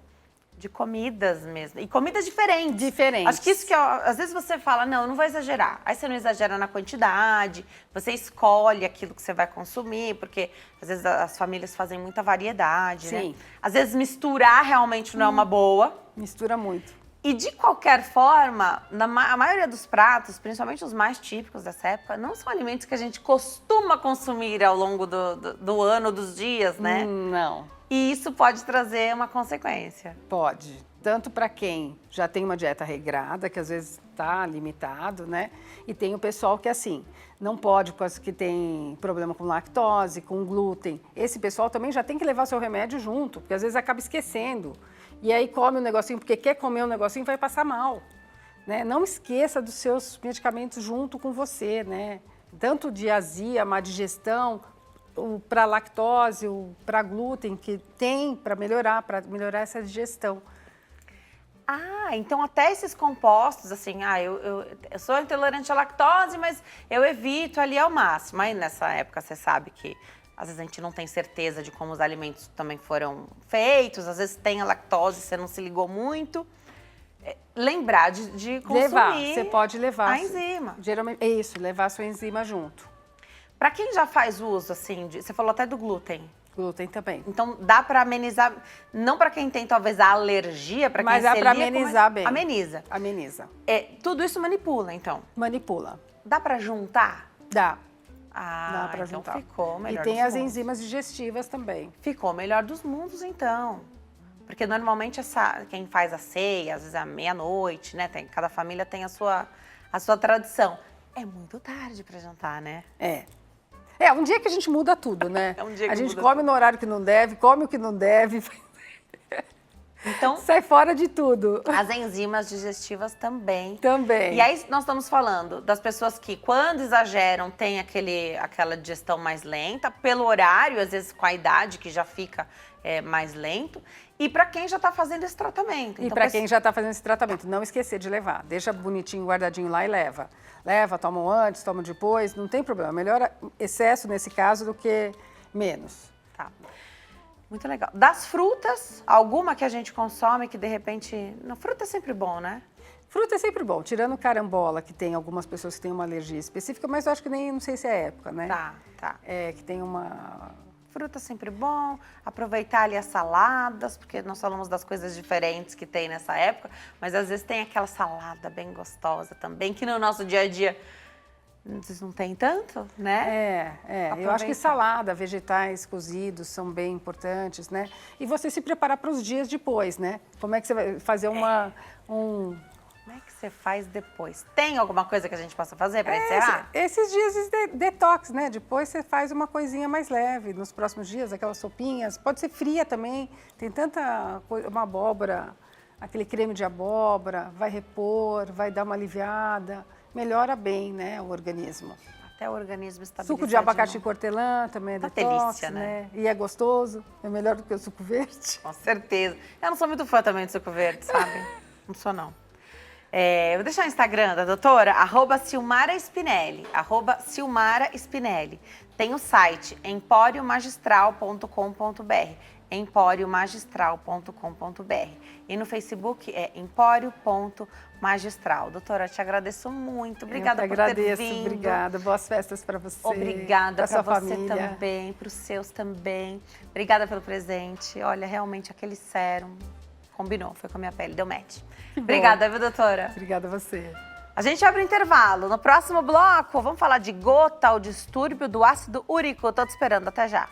De comidas mesmo. E comidas diferentes. Diferentes. Acho que isso que, às vezes você fala, não, eu não vou exagerar. Aí você não exagera na quantidade, você escolhe aquilo que você vai consumir, porque às vezes as famílias fazem muita variedade, Sim. né? Às vezes misturar realmente não é uma boa. Mistura muito. E de qualquer forma, a maioria dos pratos, principalmente os mais típicos dessa época, não são alimentos que a gente costuma consumir ao longo do ano, dos dias, né? Não. E isso pode trazer uma consequência. Pode. Tanto para quem já tem uma dieta regrada, que às vezes está limitado, né? E tem o pessoal que, assim, não pode, porque tem problema com lactose, com glúten. Esse pessoal também já tem que levar seu remédio junto, porque às vezes acaba esquecendo. E aí come um negocinho, porque quer comer um negocinho, vai passar mal. Né? Não esqueça dos seus medicamentos junto com você, né? Tanto de azia, má digestão, para lactose, para glúten, que tem para melhorar essa digestão. Ah, então até esses compostos, assim, eu sou intolerante à lactose, mas eu evito ali ao máximo. Aí nessa época você sabe que às vezes a gente não tem certeza de como os alimentos também foram feitos, às vezes tem a lactose, você não se ligou muito. Lembrar de consumir. Levar, você pode levar. A enzima. Geralmente, é isso, levar a sua enzima junto. Para quem já faz uso, assim, você falou até do glúten. Glúten também. Então, dá para amenizar, não para quem tem talvez a alergia, para quem mas dá para amenizar bem. Ameniza. Ameniza. Tudo isso manipula, então. Manipula. Dá para juntar? Dá. Ah, Dá para então juntar. ficou melhor E tem dos as mundos. enzimas digestivas também. Ficou melhor dos mundos, então. Porque normalmente quem faz a ceia, às vezes à meia-noite, né? Cada família tem a sua tradição. É muito tarde para jantar, né? É um dia que a gente muda tudo, né? É um dia que a gente muda come tudo. no horário que não deve, come o que não deve. Então, Sai fora de tudo. as enzimas digestivas também. Também. E aí nós estamos falando das pessoas que, quando exageram, tem aquela digestão mais lenta, pelo horário, às vezes com a idade que já fica mais lento, e para quem já está fazendo esse tratamento. E Então, para quem já está fazendo esse tratamento, não esquecer de levar. Deixa bonitinho, guardadinho lá e leva. Leva, toma antes, toma depois, não tem problema. Melhor excesso nesse caso do que menos. Tá. Muito legal. Das frutas, alguma que a gente consome que de repente... Não, fruta é sempre bom, né? Fruta é sempre bom, tirando carambola, que tem algumas pessoas que têm uma alergia específica, mas eu acho que não sei se é época, né? Tá. Que tem uma... Fruta é sempre bom, aproveitar ali as saladas, porque nós falamos das coisas diferentes que tem nessa época, mas às vezes tem aquela salada bem gostosa também, que no nosso dia a dia não tem tanto, né? Eu acho que salada, vegetais cozidos são bem importantes, né? E você se preparar para os dias depois, né? Como é que você vai fazer Como é que você faz depois? Tem alguma coisa que a gente possa fazer para encerrar? Esses dias de detox, né? Depois você faz uma coisinha mais leve. Nos próximos dias, aquelas sopinhas. Pode ser fria também. Tem tanta coisa, uma abóbora, aquele creme de abóbora, vai repor, vai dar uma aliviada. Melhora bem, né, o organismo. Até o organismo estabilizar. Suco de abacaxi com hortelã também é Uma detox, delícia, né? E é gostoso. É melhor do que o suco verde. Com certeza. Eu não sou muito fã também de suco verde, sabe? Não sou, não. Vou deixar o Instagram da doutora, @Silmara Spinelli, @Silmara Spinelli. Tem o site emporiomagistral.com.br. emporiomagistral.com.br. E no Facebook é empório.magistral. Doutora, te agradeço muito. Obrigada por ter vindo. Obrigada. Boas festas para você. Obrigada para você família. também, para os seus também. Obrigada pelo presente. Olha, realmente aquele sérum combinou, foi com a minha pele, deu match. Obrigada, viu, doutora? Obrigada a você. A gente abre o intervalo. No próximo bloco, vamos falar de gota, o distúrbio do ácido úrico. Tô te esperando, até já.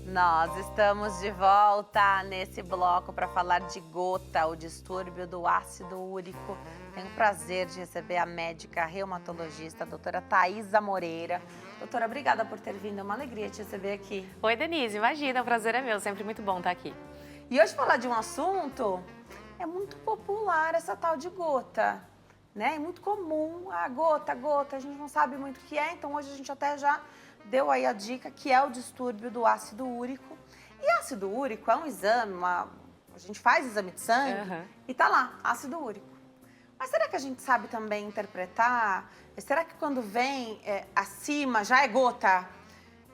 Nós estamos de volta nesse bloco para falar de gota, o distúrbio do ácido úrico. Tenho o prazer de receber a médica reumatologista, a doutora Thaisa Moreira. Doutora, obrigada por ter vindo, é uma alegria te receber aqui. Oi, Denise, imagina, o prazer é meu, sempre muito bom estar aqui. E hoje falar de um assunto, é muito popular essa tal de gota, né? É muito comum, a gota, a gente não sabe muito o que é, então hoje a gente até já deu aí a dica que é o distúrbio do ácido úrico. E ácido úrico é um exame, a gente faz exame de sangue e tá lá, ácido úrico. Mas será que a gente sabe também interpretar? Será que quando vem acima já é gota?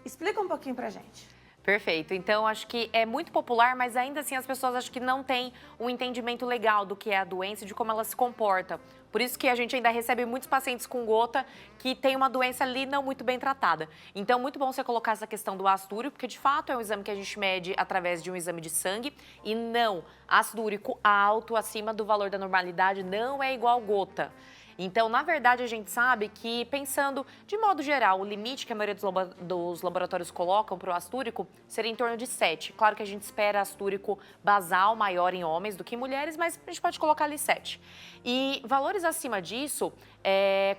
Explica um pouquinho pra gente. Perfeito. Então, acho que é muito popular, mas ainda assim as pessoas acho que não têm um entendimento legal do que é a doença e de como ela se comporta. Por isso que a gente ainda recebe muitos pacientes com gota que tem uma doença ali não muito bem tratada. Então, muito bom você colocar essa questão do ácido úrico, porque de fato é um exame que a gente mede através de um exame de sangue e não, ácido úrico alto, acima do valor da normalidade, não é igual gota. Então, na verdade, a gente sabe que, pensando de modo geral, o limite que a maioria dos laboratórios colocam para o ácido úrico seria em torno de 7. Claro que a gente espera ácido úrico basal maior em homens do que em mulheres, mas a gente pode colocar ali 7. E valores acima disso,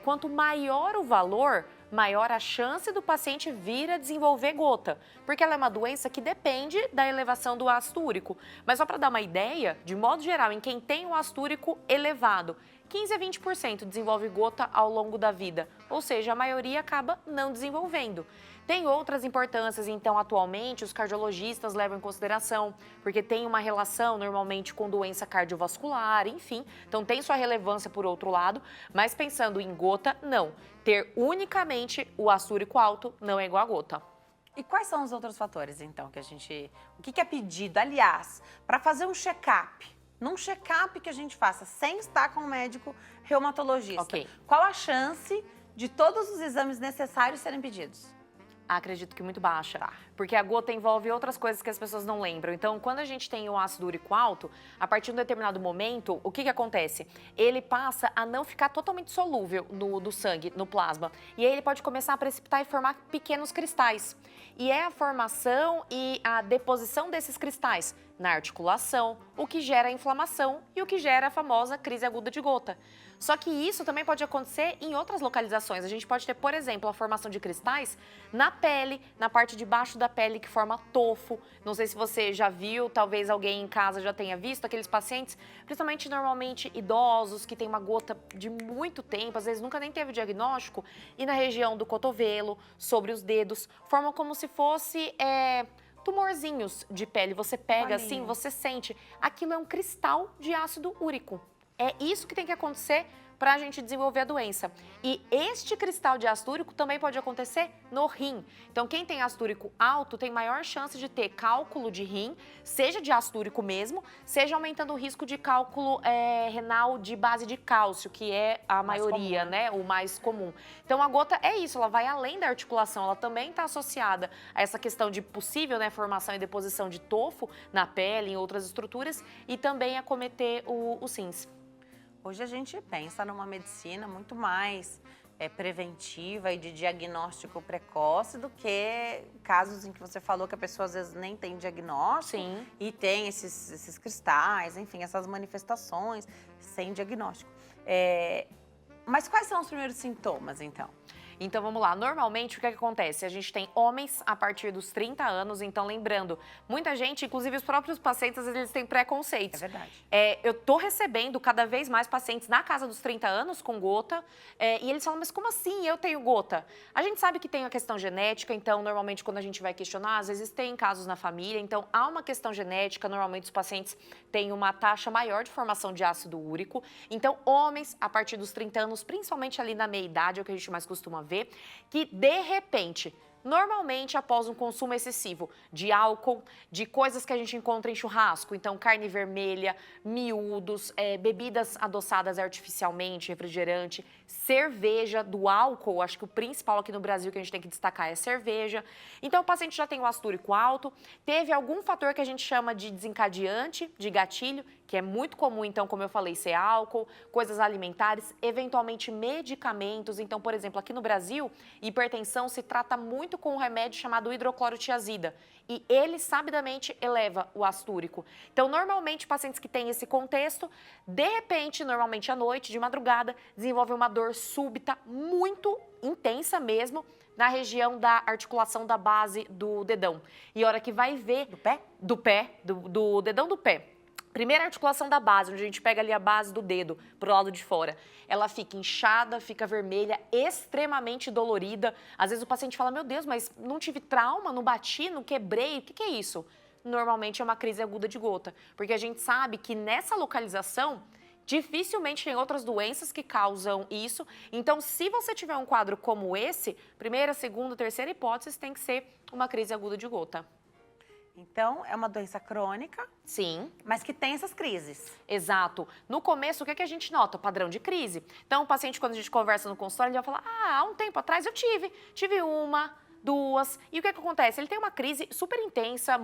quanto maior o valor, maior a chance do paciente vir a desenvolver gota, porque ela é uma doença que depende da elevação do ácido úrico. Mas só para dar uma ideia, de modo geral, em quem tem o ácido úrico elevado, 15 a 20% desenvolve gota ao longo da vida, ou seja, a maioria acaba não desenvolvendo. Tem outras importâncias, então, atualmente, os cardiologistas levam em consideração, porque tem uma relação, normalmente, com doença cardiovascular, enfim. Então, tem sua relevância por outro lado, mas pensando em gota, não. Ter unicamente o ácido úrico alto não é igual a gota. E quais são os outros fatores, então, que a gente... O que é pedido, aliás, para fazer um check-up? Num check-up que a gente faça sem estar com um médico reumatologista, qual a chance de todos os exames necessários serem pedidos? Acredito que muito baixa, porque a gota envolve outras coisas que as pessoas não lembram. Então, quando a gente tem o ácido úrico alto, a partir de um determinado momento, o que acontece? Ele passa a não ficar totalmente solúvel no sangue, no plasma. E aí ele pode começar a precipitar e formar pequenos cristais. E é a formação e a deposição desses cristais na articulação, o que gera a inflamação e o que gera a famosa crise aguda de gota. Só que isso também pode acontecer em outras localizações. A gente pode ter, por exemplo, a formação de cristais na pele, na parte de baixo da pele que forma tofo. Não sei se você já viu, talvez alguém em casa já tenha visto, aqueles pacientes, principalmente normalmente idosos, que tem uma gota de muito tempo, às vezes nunca nem teve diagnóstico, e na região do cotovelo, sobre os dedos, formam como se fosse... tumorzinhos de pele, você pega assim, você sente. Aquilo é um cristal de ácido úrico. É isso que tem que acontecer para a gente desenvolver a doença. E este cristal de ácido úrico também pode acontecer no rim. Então, quem tem ácido úrico alto tem maior chance de ter cálculo de rim, seja de ácido úrico mesmo, seja aumentando o risco de cálculo renal de base de cálcio, que é a maioria, comum, né? O mais comum. Então, a gota é isso, ela vai além da articulação, ela também está associada a essa questão de possível, né, formação e deposição de tofo na pele, em outras estruturas, e também acometer os rins. Hoje a gente pensa numa medicina muito mais preventiva e de diagnóstico precoce do que casos em que você falou que a pessoa às vezes nem tem diagnóstico. Sim. E tem esses cristais, enfim, essas manifestações sem diagnóstico. Mas quais são os primeiros sintomas, então? Então, vamos lá. Normalmente, o que acontece? A gente tem homens a partir dos 30 anos. Então, lembrando, muita gente, inclusive os próprios pacientes, às vezes eles têm preconceitos. É verdade. Eu tô recebendo cada vez mais pacientes na casa dos 30 anos com gota. E eles falam, mas como assim eu tenho gota? A gente sabe que tem a questão genética. Então, normalmente, quando a gente vai questionar, às vezes tem casos na família. Então, há uma questão genética. Normalmente, os pacientes têm uma taxa maior de formação de ácido úrico. Então, homens, a partir dos 30 anos, principalmente ali na meia-idade, é o que a gente mais costuma ver, que de repente, normalmente após um consumo excessivo de álcool, de coisas que a gente encontra em churrasco, então carne vermelha, miúdos, bebidas adoçadas artificialmente, refrigerante, cerveja, do álcool, acho que o principal aqui no Brasil que a gente tem que destacar é cerveja. Então o paciente já tem o ácido úrico alto, teve algum fator que a gente chama de desencadeante, de gatilho, que é muito comum, então, como eu falei, ser álcool, coisas alimentares, eventualmente medicamentos. Então, por exemplo, aqui no Brasil, hipertensão se trata muito com um remédio chamado hidroclorotiazida. E ele, sabidamente, eleva o ácido úrico. Então, normalmente, pacientes que têm esse contexto, de repente, normalmente à noite, de madrugada, desenvolvem uma dor súbita muito intensa mesmo, na região da articulação da base do dedão. E a hora que vai ver... Do pé? Do pé, do dedão do pé. Primeira articulação da base, onde a gente pega ali a base do dedo pro lado de fora. Ela fica inchada, fica vermelha, extremamente dolorida. Às vezes o paciente fala, meu Deus, mas não tive trauma, não bati, não quebrei, o que é isso? Normalmente é uma crise aguda de gota, porque a gente sabe que nessa localização, dificilmente tem outras doenças que causam isso. Então, se você tiver um quadro como esse, primeira, segunda, terceira hipótese tem que ser uma crise aguda de gota. Então, é uma doença crônica, Sim. mas que tem essas crises. Exato. No começo, o que a gente nota? O padrão de crise. Então, o paciente, quando a gente conversa no consultório, ele vai falar, há um tempo atrás eu tive uma, duas. E o que acontece? Ele tem uma crise super intensa,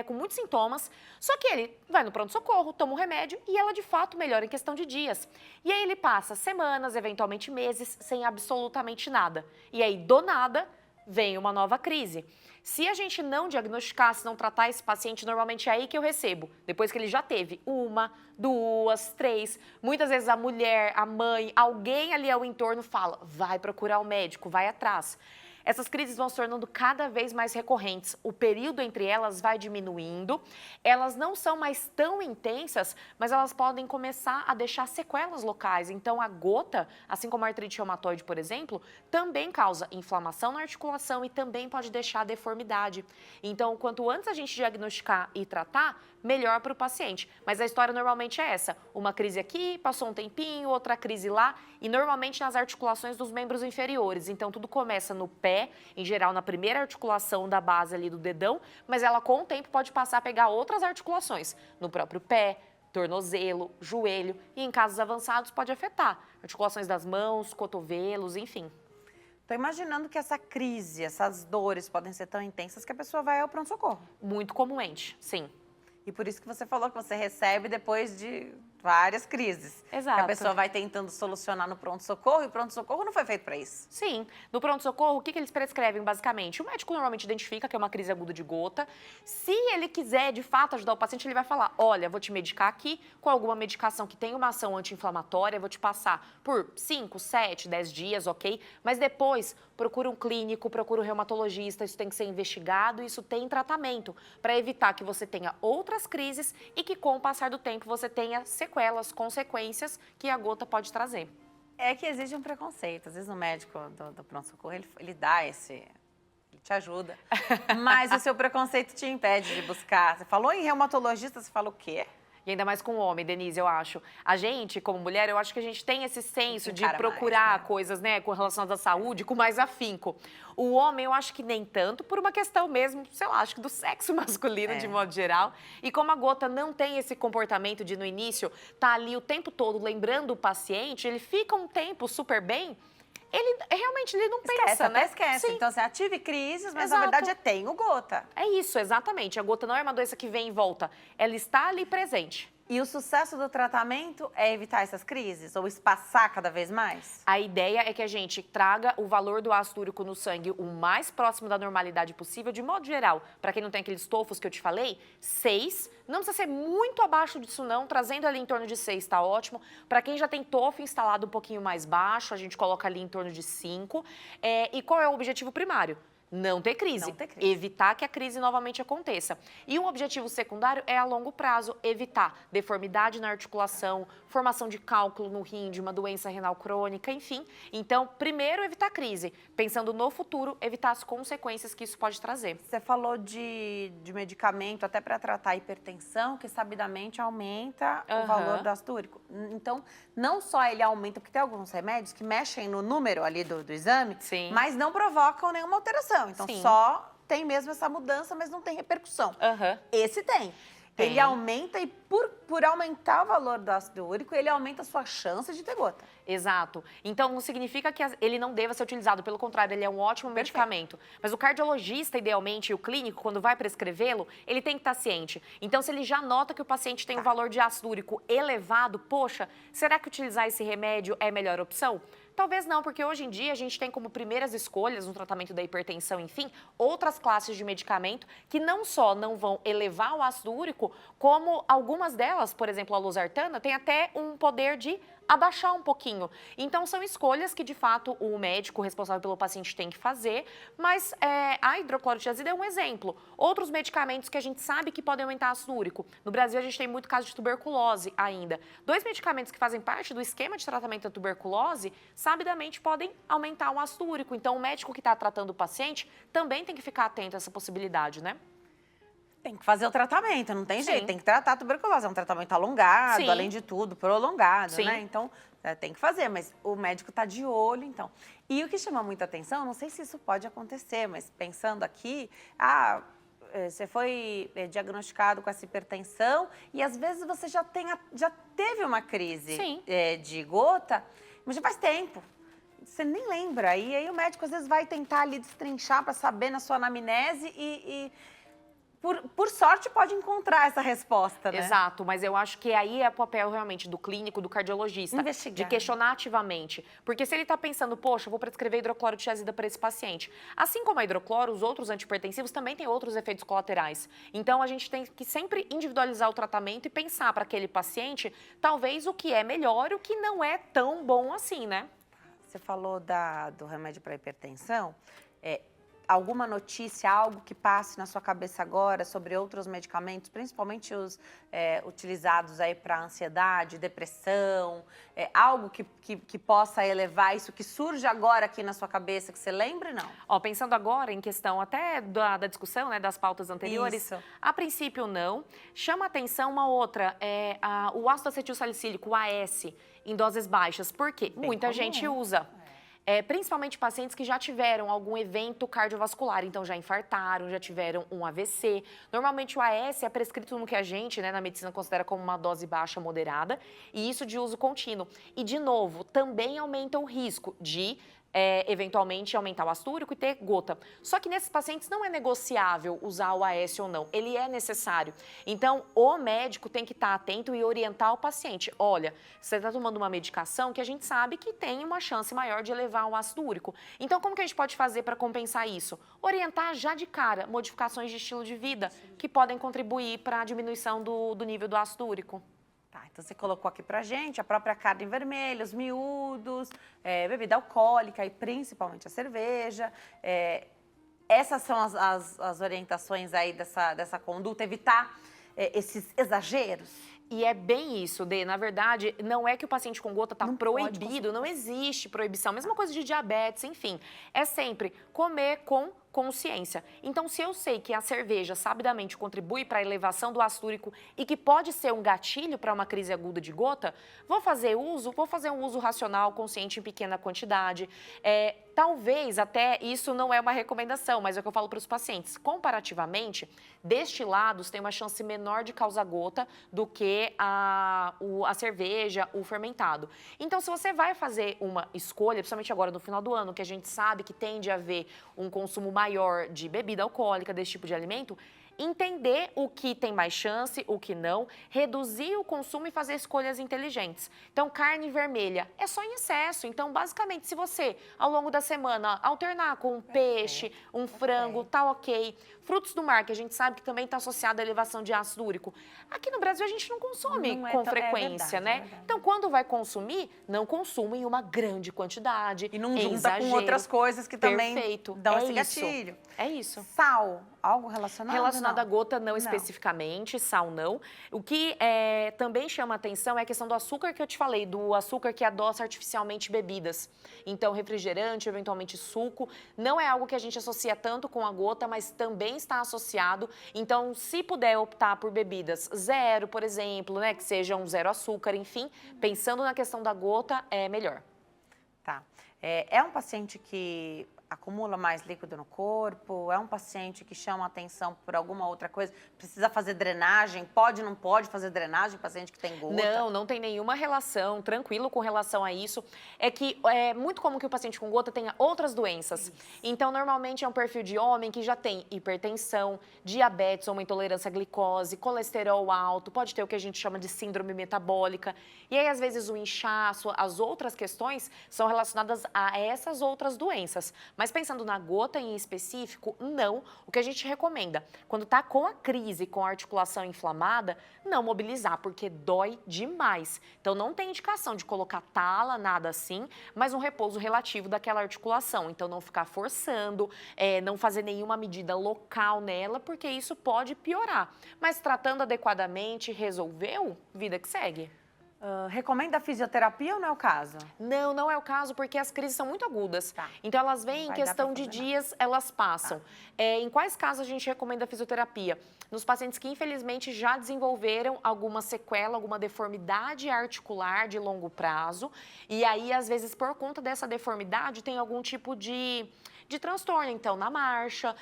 com muitos sintomas, só que ele vai no pronto-socorro, toma um remédio e ela, de fato, melhora em questão de dias. E aí ele passa semanas, eventualmente meses, sem absolutamente nada. E aí, do nada, vem uma nova crise. Se a gente não diagnosticar, se não tratar esse paciente, normalmente é aí que eu recebo. Depois que ele já teve uma, duas, três. Muitas vezes a mulher, a mãe, alguém ali ao entorno fala, vai procurar o médico, vai atrás. Essas crises vão se tornando cada vez mais recorrentes. O período entre elas vai diminuindo. Elas não são mais tão intensas, mas elas podem começar a deixar sequelas locais. Então, a gota, assim como a artrite reumatoide, por exemplo, também causa inflamação na articulação e também pode deixar deformidade. Então, quanto antes a gente diagnosticar e tratar, melhor para o paciente. Mas a história normalmente é essa. Uma crise aqui, passou um tempinho, outra crise lá, e normalmente nas articulações dos membros inferiores. Então, tudo começa no pé, em geral na primeira articulação da base ali do dedão, mas ela com o tempo pode passar a pegar outras articulações, no próprio pé, tornozelo, joelho, e em casos avançados pode afetar articulações das mãos, cotovelos, enfim. Tô imaginando que essa crise, essas dores podem ser tão intensas que a pessoa vai ao pronto-socorro. Muito comumente, sim. E por isso que você falou que você recebe depois de várias crises. Exato. Que a pessoa vai tentando solucionar no pronto-socorro e o pronto-socorro não foi feito para isso. Sim. No pronto-socorro, o que eles prescrevem, basicamente? O médico normalmente identifica que é uma crise aguda de gota. Se ele quiser, de fato, ajudar o paciente, ele vai falar, olha, vou te medicar aqui com alguma medicação que tem uma ação anti-inflamatória, vou te passar por 5, 7, 10 dias, ok? Mas depois, procura um clínico, procura um reumatologista, isso tem que ser investigado, isso tem tratamento, para evitar que você tenha outras crises e que, com o passar do tempo, você tenha sequelas, consequências que a gota pode trazer. É que exige um preconceito. Às vezes o médico do pronto-socorro, ele dá ele te ajuda. Mas o seu preconceito te impede de buscar. Você falou em reumatologista, você fala o quê? E ainda mais com o homem, Denise, eu acho. A gente, como mulher, eu acho que a gente tem esse senso de procurar mais, né? coisas, né, com relação à saúde, com mais afinco. O homem, eu acho que nem tanto, por uma questão mesmo, sei lá, acho que do sexo masculino, de modo geral. E como a gota não tem esse comportamento de, no início, tá ali o tempo todo lembrando o paciente, ele fica um tempo super bem, ele realmente não pensa, né? Esquece. Sim. Então, você tive crises, mas Exato. na verdade tenho gota. É isso, exatamente. A gota não é uma doença que vem e volta. Ela está ali presente. E o sucesso do tratamento é evitar essas crises ou espaçar cada vez mais? A ideia é que a gente traga o valor do ácido úrico no sangue o mais próximo da normalidade possível, de modo geral. Para quem não tem aqueles tofos que eu te falei, 6. Não precisa ser muito abaixo disso não, trazendo ali em torno de 6 está ótimo. Para quem já tem tofo instalado um pouquinho mais baixo, a gente coloca ali em torno de 5. E qual é o objetivo primário? Não ter crise. Não ter crise. Evitar que a crise novamente aconteça. E um objetivo secundário é a longo prazo evitar deformidade na articulação, formação de cálculo no rim, de uma doença renal crônica, enfim. Então, primeiro evitar a crise, pensando no futuro, evitar as consequências que isso pode trazer. Você falou de medicamento até para tratar a hipertensão, que sabidamente aumenta o valor do ácido úrico. Então, não só ele aumenta, porque tem alguns remédios que mexem no número ali do exame, Sim. mas não provocam nenhuma alteração. Então, Sim. só tem mesmo essa mudança, mas não tem repercussão. Esse tem. Tem. Ele aumenta e por aumentar o valor do ácido úrico, ele aumenta a sua chance de ter gota. Exato. Então, não significa que ele não deva ser utilizado. Pelo contrário, ele é um ótimo medicamento. Mas o cardiologista, idealmente, e o clínico, quando vai prescrevê-lo, ele tem que estar ciente. Então, se ele já nota que o paciente tem um valor de ácido úrico elevado, poxa, será que utilizar esse remédio é a melhor opção? Talvez não, porque hoje em dia a gente tem como primeiras escolhas no tratamento da hipertensão, enfim, outras classes de medicamento que não só não vão elevar o ácido úrico, como algumas delas, por exemplo, a losartana, tem até um poder de abaixar um pouquinho. Então, são escolhas que, de fato, o médico responsável pelo paciente tem que fazer, mas a hidroclorotiazida é um exemplo. Outros medicamentos que a gente sabe que podem aumentar ácido úrico. No Brasil, a gente tem muito caso de tuberculose ainda. 2 medicamentos que fazem parte do esquema de tratamento da tuberculose, sabidamente podem aumentar o ácido úrico. Então, o médico que está tratando o paciente também tem que ficar atento a essa possibilidade, né? Tem que fazer o tratamento, não tem Sim. jeito. Tem que tratar a tuberculose. É um tratamento alongado, Sim. além de tudo, prolongado, Sim. né? Então, tem que fazer, mas o médico está de olho, então. E o que chama muita atenção, não sei se isso pode acontecer, mas pensando aqui, você foi diagnosticado com essa hipertensão e às vezes você já teve uma crise Sim. de gota, mas já faz tempo. Você nem lembra. E aí o médico às vezes vai tentar ali destrinchar para saber na sua anamnese e por sorte, pode encontrar essa resposta, né? Exato, mas eu acho que aí é o papel realmente do clínico, do cardiologista, Investigar. de questionar ativamente. Porque se ele está pensando, poxa, eu vou prescrever hidroclorotiazida para esse paciente. Assim como a hidrocloro, os outros antihipertensivos também têm outros efeitos colaterais. Então, a gente tem que sempre individualizar o tratamento e pensar para aquele paciente, talvez o que é melhor e o que não é tão bom assim, né? Você falou do remédio para hipertensão. Alguma notícia, algo que passe na sua cabeça agora sobre outros medicamentos, principalmente os utilizados aí para ansiedade, depressão, algo que possa elevar isso, que surge agora aqui na sua cabeça, que você lembre, não? Ó, pensando agora em questão até da discussão, né, das pautas anteriores, Isso. a princípio não. Chama atenção uma outra, o ácido acetil salicílico, o AS, em doses baixas. Por quê? Muita comum. gente usa. Principalmente pacientes que já tiveram algum evento cardiovascular, então já infartaram, já tiveram um AVC. Normalmente o AS é prescrito no que a gente, né, na medicina, considera como uma dose baixa moderada, e isso de uso contínuo. E, de novo, também aumenta o risco de eventualmente aumentar o ácido úrico e ter gota. Só que nesses pacientes não é negociável usar o AS ou não, ele é necessário. Então, o médico tem que estar atento e orientar o paciente. Olha, você está tomando uma medicação que a gente sabe que tem uma chance maior de elevar o ácido úrico. Então, como que a gente pode fazer para compensar isso? Orientar já de cara modificações de estilo de vida que podem contribuir para a diminuição do nível do ácido úrico. Tá, então você colocou aqui pra gente a própria carne vermelha, os miúdos, bebida alcoólica e principalmente a cerveja. Essas são as orientações aí dessa conduta, evitar esses exageros. E é bem isso, Dê. Na verdade, não é que o paciente com gota está proibido, não existe proibição. Mesma coisa de diabetes, enfim. É sempre comer com consciência. Então, se eu sei que a cerveja sabidamente contribui para a elevação do ácido úrico e que pode ser um gatilho para uma crise aguda de gota, vou fazer um uso racional, consciente em pequena quantidade. Talvez até isso não é uma recomendação, mas é o que eu falo para os pacientes. Comparativamente, destilados têm uma chance menor de causar gota do que a cerveja, o fermentado. Então, se você vai fazer uma escolha, principalmente agora no final do ano, que a gente sabe que tende a haver um consumo maior de bebida alcoólica, desse tipo de alimento, entender o que tem mais chance, o que não, reduzir o consumo e fazer escolhas inteligentes. Então, carne vermelha é só em excesso. Então, basicamente, se você, ao longo da semana, alternar com um peixe, um frango, tá ok. Frutos do mar, que a gente sabe que também está associado à elevação de ácido úrico. Aqui no Brasil, a gente não consome com frequência, né? Então, quando vai consumir, não consuma em uma grande quantidade. E não junta com outras coisas que também dão esse isso. gatilho. É isso. Sal, algo relacionado? Relacionado não? à gota, não especificamente, sal não. O que também chama atenção é a questão do açúcar que eu te falei, do açúcar que adoça artificialmente bebidas. Então, refrigerante, eventualmente suco, não é algo que a gente associa tanto com a gota, mas também está associado. Então, se puder optar por bebidas zero, por exemplo, né, que sejam zero açúcar, enfim, pensando na questão da gota, é melhor. Tá. É um paciente que acumula mais líquido no corpo? É um paciente que chama atenção por alguma outra coisa? Precisa fazer drenagem? Pode, não pode fazer drenagem? Paciente que tem gota? Não, não tem nenhuma relação, tranquilo com relação a isso. É que é muito comum que o paciente com gota tenha outras doenças. Então, normalmente é um perfil de homem que já tem hipertensão, diabetes ou uma intolerância à glicose, colesterol alto, pode ter o que a gente chama de síndrome metabólica. E aí, às vezes, o inchaço, as outras questões são relacionadas a essas outras doenças. Mas pensando na gota em específico, não. O que a gente recomenda, quando está com a crise, com a articulação inflamada, não mobilizar, porque dói demais. Então, não tem indicação de colocar tala, nada assim, mas um repouso relativo daquela articulação. Então, não ficar forçando, não fazer nenhuma medida local nela, porque isso pode piorar. Mas tratando adequadamente, resolveu, vida que segue. Recomenda fisioterapia ou não é o caso? Não, não é o caso, porque as crises são muito agudas. Tá. Então, elas vêm em questão de dias, elas passam. Em quais casos a gente recomenda fisioterapia? Nos pacientes que, infelizmente, já desenvolveram alguma sequela, alguma deformidade articular de longo prazo. E aí, às vezes, por conta dessa deformidade, tem algum tipo de transtorno, então, na marcha,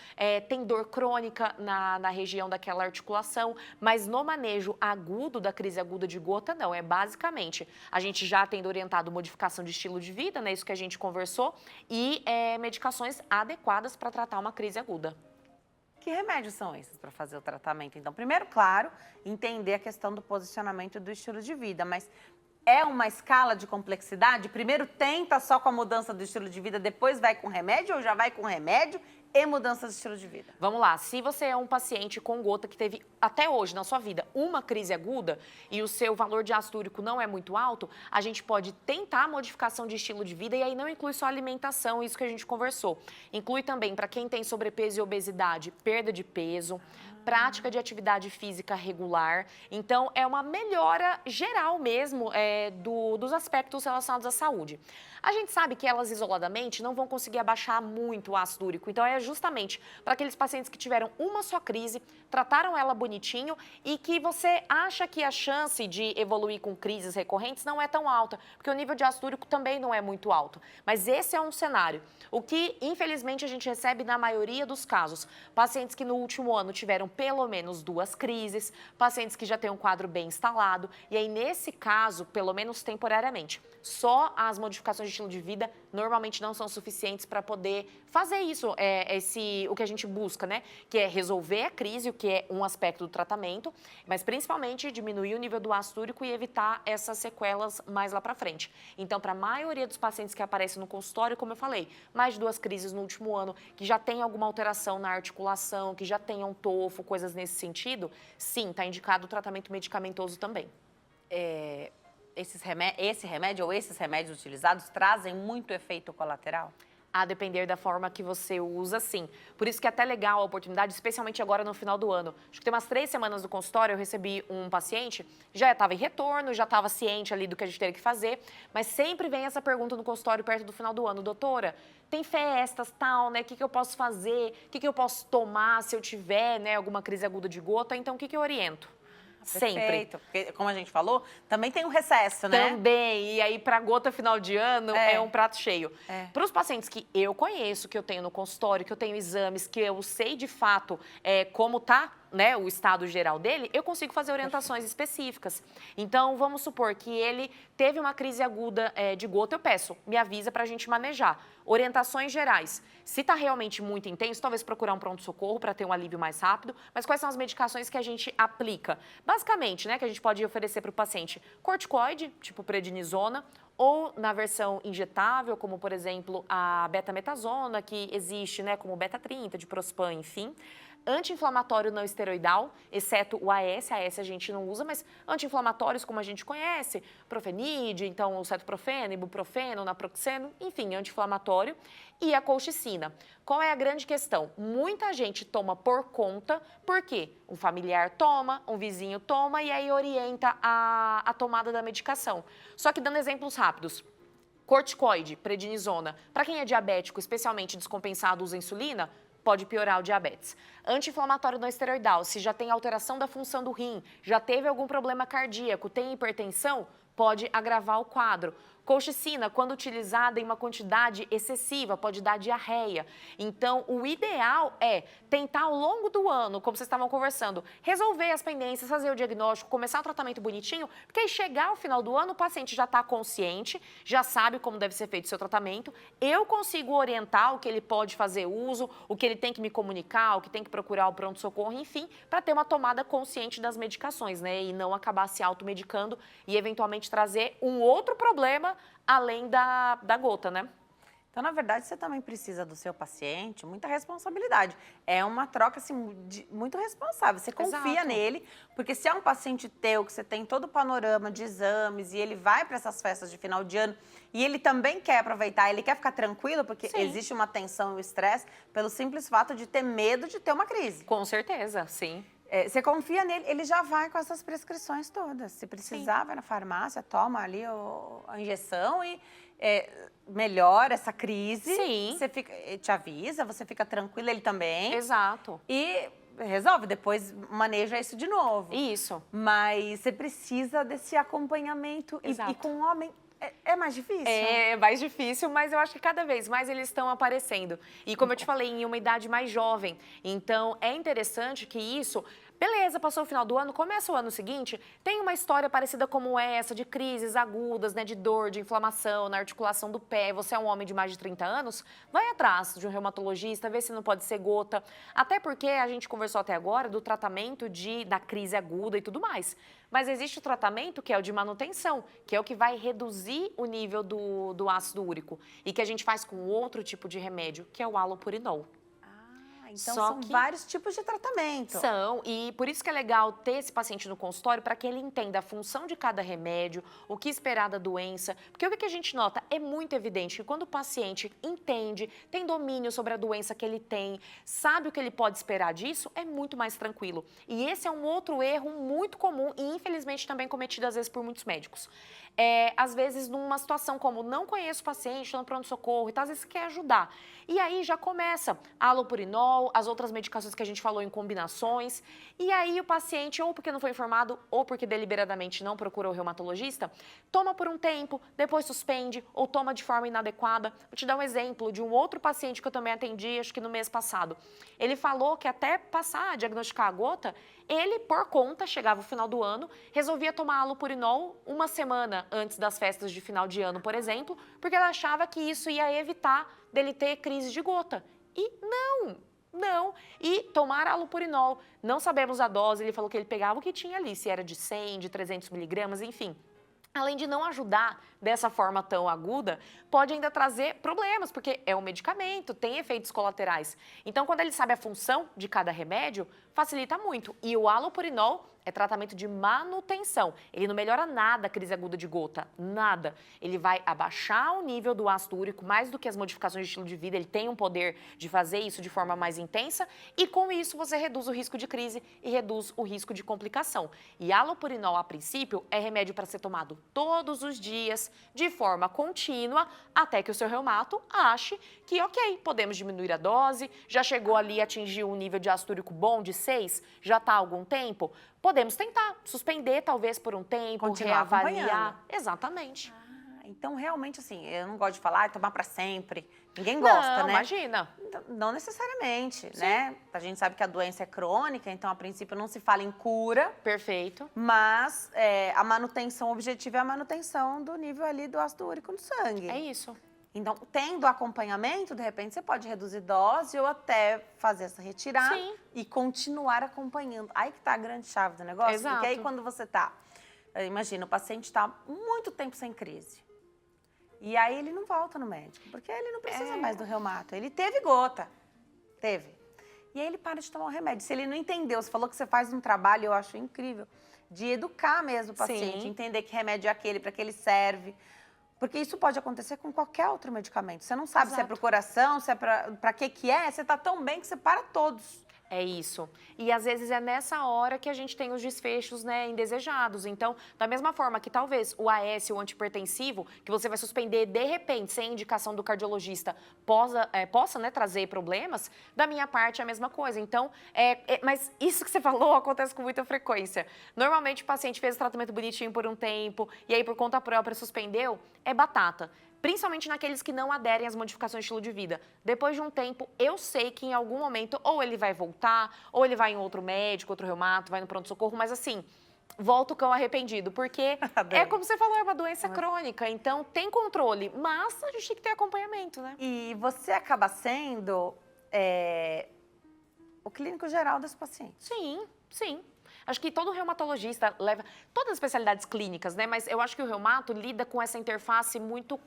tem dor crônica na região daquela articulação, mas no manejo agudo da crise aguda de gota, não. É basicamente, a gente já tendo orientado modificação de estilo de vida, né, isso que a gente conversou, e medicações adequadas para tratar uma crise aguda. Que remédios são esses para fazer o tratamento? Então, primeiro, claro, entender a questão do posicionamento do estilo de vida, mas é uma escala de complexidade? Primeiro tenta só com a mudança do estilo de vida, depois vai com remédio ou já vai com remédio e mudança de estilo de vida? Vamos lá, se você é um paciente com gota que teve até hoje na sua vida uma crise aguda e o seu valor de ácido úrico não é muito alto, a gente pode tentar a modificação de estilo de vida e aí não inclui só alimentação, isso que a gente conversou. Inclui também para quem tem sobrepeso e obesidade, perda de peso, prática de atividade física regular. Então, é uma melhora geral mesmo dos aspectos relacionados à saúde. A gente sabe que elas isoladamente não vão conseguir abaixar muito o ácido úrico. Então, é justamente para aqueles pacientes que tiveram uma só crise, trataram ela bonitinho e que você acha que a chance de evoluir com crises recorrentes não é tão alta, porque o nível de ácido úrico também não é muito alto. Mas esse é um cenário. O que, infelizmente, a gente recebe na maioria dos casos. Pacientes que no último ano tiveram pelo menos 2 crises, pacientes que já têm um quadro bem instalado, e aí nesse caso, pelo menos temporariamente, só as modificações de estilo de vida normalmente não são suficientes para poder fazer isso, o que a gente busca, né? Que é resolver a crise, o que é um aspecto do tratamento, mas principalmente diminuir o nível do ácido úrico e evitar essas sequelas mais lá para frente. Então, para a maioria dos pacientes que aparecem no consultório, como eu falei, mais de 2 crises no último ano, que já tem alguma alteração na articulação, que já tenham tofo, coisas nesse sentido, sim, está indicado o tratamento medicamentoso também. Esse remédio ou esses remédios utilizados trazem muito efeito colateral? A depender da forma que você usa, sim. Por isso que é até legal a oportunidade, especialmente agora no final do ano. Acho que tem umas 3 semanas no consultório, eu recebi um paciente, já estava em retorno, já estava ciente ali do que a gente teria que fazer, mas sempre vem essa pergunta no consultório perto do final do ano. Doutora, tem festas, tal, né? O que eu posso fazer? O que eu posso tomar se eu tiver, né, alguma crise aguda de gota? Então, o que eu oriento? Sempre. Perfeito, porque como a gente falou, também tem um recesso, né? Também, e aí para gota final de ano é um prato cheio. Para os pacientes que eu conheço, que eu tenho no consultório, que eu tenho exames, que eu sei de fato como tá, né, o estado geral dele, eu consigo fazer orientações específicas. Então, vamos supor que ele teve uma crise aguda de gota, eu peço, me avisa para a gente manejar. Orientações gerais. Se está realmente muito intenso, talvez procurar um pronto-socorro para ter um alívio mais rápido. Mas quais são as medicações que a gente aplica? Basicamente, né, que a gente pode oferecer para o paciente corticoide, tipo prednisona, ou na versão injetável, como, por exemplo, a betametasona, que existe, né, como beta-30, diprospan, enfim. Anti-inflamatório não esteroidal, exceto o AS. AS a gente não usa, mas anti-inflamatórios, como a gente conhece, profenide, então o cetoprofeno, ibuprofeno, naproxeno, enfim, anti-inflamatório. E a colchicina. Qual é a grande questão? Muita gente toma por conta, porque um familiar toma, um vizinho toma e aí orienta a tomada da medicação. Só que dando exemplos rápidos. Corticoide, prednisona. Para quem é diabético, especialmente descompensado, usa insulina, pode piorar o diabetes. Anti-inflamatório não esteroidal, se já tem alteração da função do rim, já teve algum problema cardíaco, tem hipertensão, pode agravar o quadro. Colchicina, quando utilizada em uma quantidade excessiva, pode dar diarreia. Então, o ideal é tentar ao longo do ano, como vocês estavam conversando, resolver as pendências, fazer o diagnóstico, começar o tratamento bonitinho, porque aí chegar ao final do ano, o paciente já está consciente, já sabe como deve ser feito o seu tratamento, eu consigo orientar o que ele pode fazer uso, o que ele tem que me comunicar, o que tem que procurar o pronto-socorro, enfim, para ter uma tomada consciente das medicações, né? E não acabar se automedicando e eventualmente trazer um outro problema além da gota, né? Então, na verdade, você também precisa do seu paciente, muita responsabilidade. É uma troca, assim, muito responsável. Você confia Exato. nele, porque se é um paciente teu, que você tem todo o panorama de exames, e ele vai para essas festas de final de ano, e ele também quer aproveitar, ele quer ficar tranquilo, porque Sim. existe uma tensão e um estresse, pelo simples fato de ter medo de ter uma crise. Com certeza, sim. Você confia nele, ele já vai com essas prescrições todas. Se precisar, vai na farmácia, toma ali a injeção e melhora essa crise. Sim. Você te avisa, você fica tranquila, ele também. Exato. E resolve, depois maneja isso de novo. Isso. Mas você precisa desse acompanhamento. Exato. E com um homem é mais difícil. É mais difícil, mas eu acho que cada vez mais eles estão aparecendo. E como eu te falei, em uma idade mais jovem. Então, é interessante que isso... Beleza, passou o final do ano, começa o ano seguinte, tem uma história parecida como essa, de crises agudas, né, de dor, de inflamação na articulação do pé, você é um homem de mais de 30 anos, vai atrás de um reumatologista, vê se não pode ser gota, até porque a gente conversou até agora do tratamento da crise aguda e tudo mais. Mas existe o tratamento que é o de manutenção, que é o que vai reduzir o nível do ácido úrico e que a gente faz com outro tipo de remédio, que é o halopurinol. Então, Só são que- vários tipos de tratamento. São, e por isso que é legal ter esse paciente no consultório, para que ele entenda a função de cada remédio, o que esperar da doença. Porque o que a gente nota é muito evidente que quando o paciente entende, tem domínio sobre a doença que ele tem, sabe o que ele pode esperar disso, é muito mais tranquilo. E esse é um outro erro muito comum e infelizmente também cometido às vezes por muitos médicos. Às vezes, numa situação como não conheço o paciente, estou no pronto-socorro e tal, às vezes quer ajudar. E aí já começa a alopurinol, as outras medicações que a gente falou em combinações. E aí o paciente, ou porque não foi informado, ou porque deliberadamente não procurou o reumatologista, toma por um tempo, depois suspende, ou toma de forma inadequada. Vou te dar um exemplo de um outro paciente que eu também atendi, acho que no mês passado. Ele falou que até passar a diagnosticar a gota, ele, por conta, chegava o final do ano, resolvia tomar alopurinol uma semana antes das festas de final de ano, por exemplo, porque ele achava que isso ia evitar dele ter crise de gota. E não. E tomar alopurinol, não sabemos a dose, ele falou que ele pegava o que tinha ali, se era de 100, de 300 miligramas, enfim. Além de não ajudar dessa forma tão aguda, pode ainda trazer problemas, porque é um medicamento, tem efeitos colaterais. Então, quando ele sabe a função de cada remédio, facilita muito. E o alopurinol é tratamento de manutenção. Ele não melhora nada a crise aguda de gota, nada. Ele vai abaixar o nível do ácido úrico, mais do que as modificações de estilo de vida, ele tem um poder de fazer isso de forma mais intensa e com isso você reduz o risco de crise e reduz o risco de complicação. E alopurinol, a princípio, é remédio para ser tomado todos os dias, de forma contínua, até que o seu reumato ache que, ok, podemos diminuir a dose, já chegou ali a atingir um nível de ácido úrico bom de 6, já está há algum tempo, podemos tentar suspender talvez por um tempo, Continuar reavaliar. acompanhando. Exatamente. Então, realmente, assim, eu não gosto de falar, tomar para sempre. Ninguém gosta, Não, né? imagina. Não necessariamente, né? A gente sabe que a doença é crônica, então, a princípio, não se fala em cura. Perfeito. Mas a manutenção, o objetivo é a manutenção do nível ali do ácido úrico no sangue. É isso. Então, tendo acompanhamento, de repente, você pode reduzir dose ou até fazer essa retirada Sim. e continuar acompanhando. Aí que tá a grande chave do negócio. Exato. Porque aí, quando você tá... Imagina, o paciente está muito tempo sem crise. E aí ele não volta no médico, porque ele não precisa mais do reumato. Ele teve gota. Teve. E aí ele para de tomar o remédio. Se ele não entendeu, você falou que você faz um trabalho, eu acho incrível, de educar mesmo o paciente, Sim. entender que remédio é aquele, para que ele serve. Porque isso pode acontecer com qualquer outro medicamento. Você não sabe se é para o coração, se é para que é. Você está tão bem que você para todos. É isso. E às vezes é nessa hora que a gente tem os desfechos, né, indesejados. Então, da mesma forma que talvez o AS, o antihipertensivo, que você vai suspender de repente, sem indicação do cardiologista, possa né, trazer problemas, da minha parte é a mesma coisa. Então, mas isso que você falou acontece com muita frequência. Normalmente o paciente fez o tratamento bonitinho por um tempo e aí por conta própria suspendeu, é batata. Principalmente naqueles que não aderem às modificações de estilo de vida. Depois de um tempo, eu sei que em algum momento ou ele vai voltar, ou ele vai em outro médico, outro reumato, vai no pronto-socorro, mas assim, volta o cão arrependido, porque é como você falou, é uma doença crônica, então tem controle, mas a gente tem que ter acompanhamento, né? E você acaba sendo o clínico geral desse paciente. Sim, sim. Acho que todo reumatologista leva, todas as especialidades clínicas, né? Mas eu acho que o reumato lida com essa interface muito,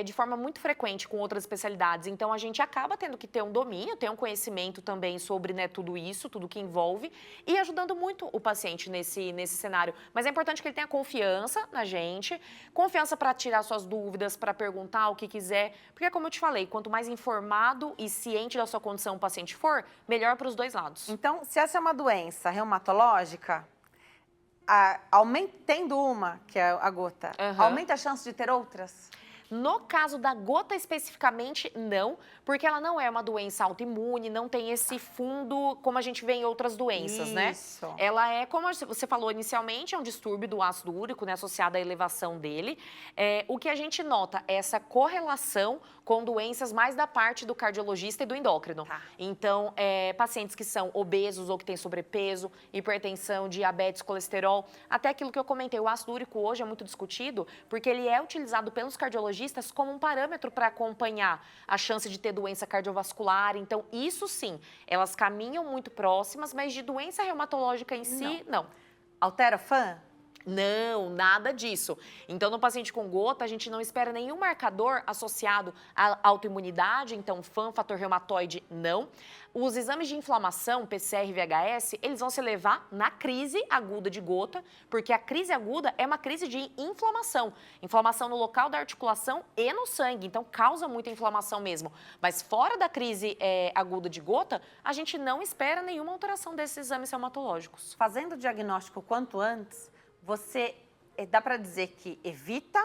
de forma muito frequente com outras especialidades. Então, a gente acaba tendo que ter um domínio, ter um conhecimento também sobre né, tudo isso, tudo que envolve, e ajudando muito o paciente nesse cenário. Mas é importante que ele tenha confiança na gente, confiança para tirar suas dúvidas, para perguntar o que quiser. Porque, como eu te falei, quanto mais informado e ciente da sua condição o paciente for, melhor para os dois lados. Então, se essa é uma doença reumatológica, tendo uma, que é a gota, aumenta a chance de ter outras? No caso da gota especificamente, não, porque ela não é uma doença autoimune, não tem esse fundo como a gente vê em outras doenças, né? Ela é, como você falou inicialmente, é um distúrbio do ácido úrico, né, associado à elevação dele. O que a gente nota é essa correlação com doenças mais da parte do cardiologista e do endócrino. Então, pacientes que são obesos ou que têm sobrepeso, hipertensão, diabetes, colesterol, até aquilo que eu comentei, o ácido úrico hoje é muito discutido, porque ele é utilizado pelos cardiologistas como um parâmetro para acompanhar a chance de ter doença cardiovascular. Então, isso sim, elas caminham muito próximas, mas de doença reumatológica em si, não. Altera FAN? Não, nada disso. Então, no paciente com gota, a gente não espera nenhum marcador associado à autoimunidade, então FAN, fator reumatoide, não. Os exames de inflamação, PCR e VHS, eles vão se levar na crise aguda de gota, porque a crise aguda é uma crise de inflamação. Inflamação no local da articulação e no sangue, então causa muita inflamação mesmo. Mas fora da crise aguda de gota, a gente não espera nenhuma alteração desses exames reumatológicos. Fazendo o diagnóstico quanto antes, você dá para dizer que evita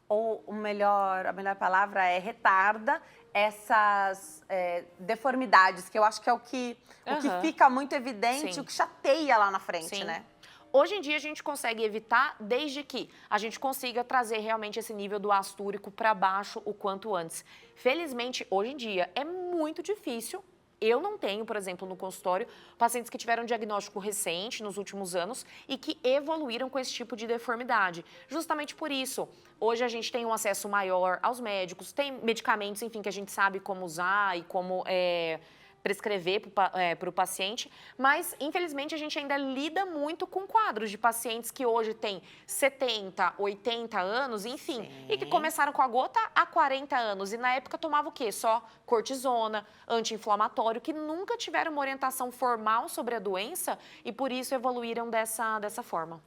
ou a melhor palavra é retarda essas deformidades, que eu acho que é o que fica muito evidente, Sim. o que chateia lá na frente, Sim. né? Hoje em dia a gente consegue evitar desde que a gente consiga trazer realmente esse nível do ácido úrico para baixo o quanto antes. Felizmente, hoje em dia é muito difícil. Eu não tenho, por exemplo, no consultório, pacientes que tiveram diagnóstico recente nos últimos anos e que evoluíram com esse tipo de deformidade. Justamente por isso, hoje a gente tem um acesso maior aos médicos, tem medicamentos, enfim, que a gente sabe como usar e como prescrever para o paciente, mas infelizmente a gente ainda lida muito com quadros de pacientes que hoje têm 70, 80 anos, enfim, Sim. e que começaram com a gota há 40 anos e na época tomava o quê? Só cortisona, anti-inflamatório, que nunca tiveram uma orientação formal sobre a doença e por isso evoluíram dessa forma.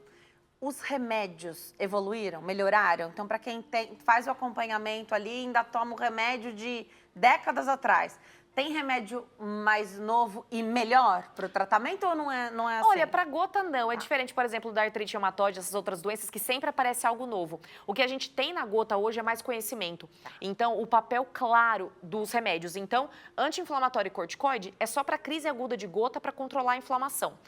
Os remédios evoluíram, melhoraram? Então, para quem faz o acompanhamento ali, ainda toma o remédio de décadas atrás. Tem remédio mais novo e melhor para o tratamento ou não é assim? Olha, para gota não. É diferente, por exemplo, da artrite reumatoide, essas outras doenças que sempre aparece algo novo. O que a gente tem na gota hoje é mais conhecimento. Então, o papel claro dos remédios. Então, anti-inflamatório e corticoide é só para crise aguda de gota para controlar a inflamação.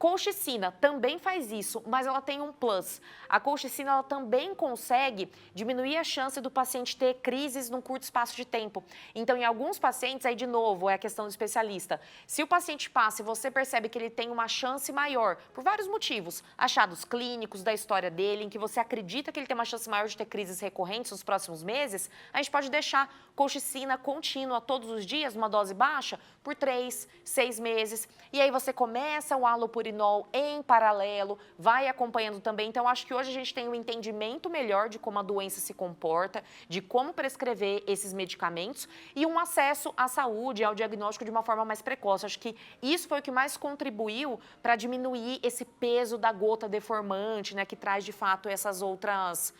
Colchicina também faz isso, mas ela tem um plus. A colchicina ela também consegue diminuir a chance do paciente ter crises num curto espaço de tempo. Então, em alguns pacientes, aí de novo, é a questão do especialista. Se o paciente passa e você percebe que ele tem uma chance maior, por vários motivos, achados clínicos da história dele, em que você acredita que ele tem uma chance maior de ter crises recorrentes nos próximos meses, a gente pode deixar colchicina contínua todos os dias, numa dose baixa, por 3, 6 meses. E aí você começa o halopurinol em paralelo, vai acompanhando também. Então, acho que hoje a gente tem um entendimento melhor de como a doença se comporta, de como prescrever esses medicamentos e um acesso à saúde, ao diagnóstico de uma forma mais precoce. Acho que isso foi o que mais contribuiu para diminuir esse peso da gota deformante, né, que traz de fato essas outras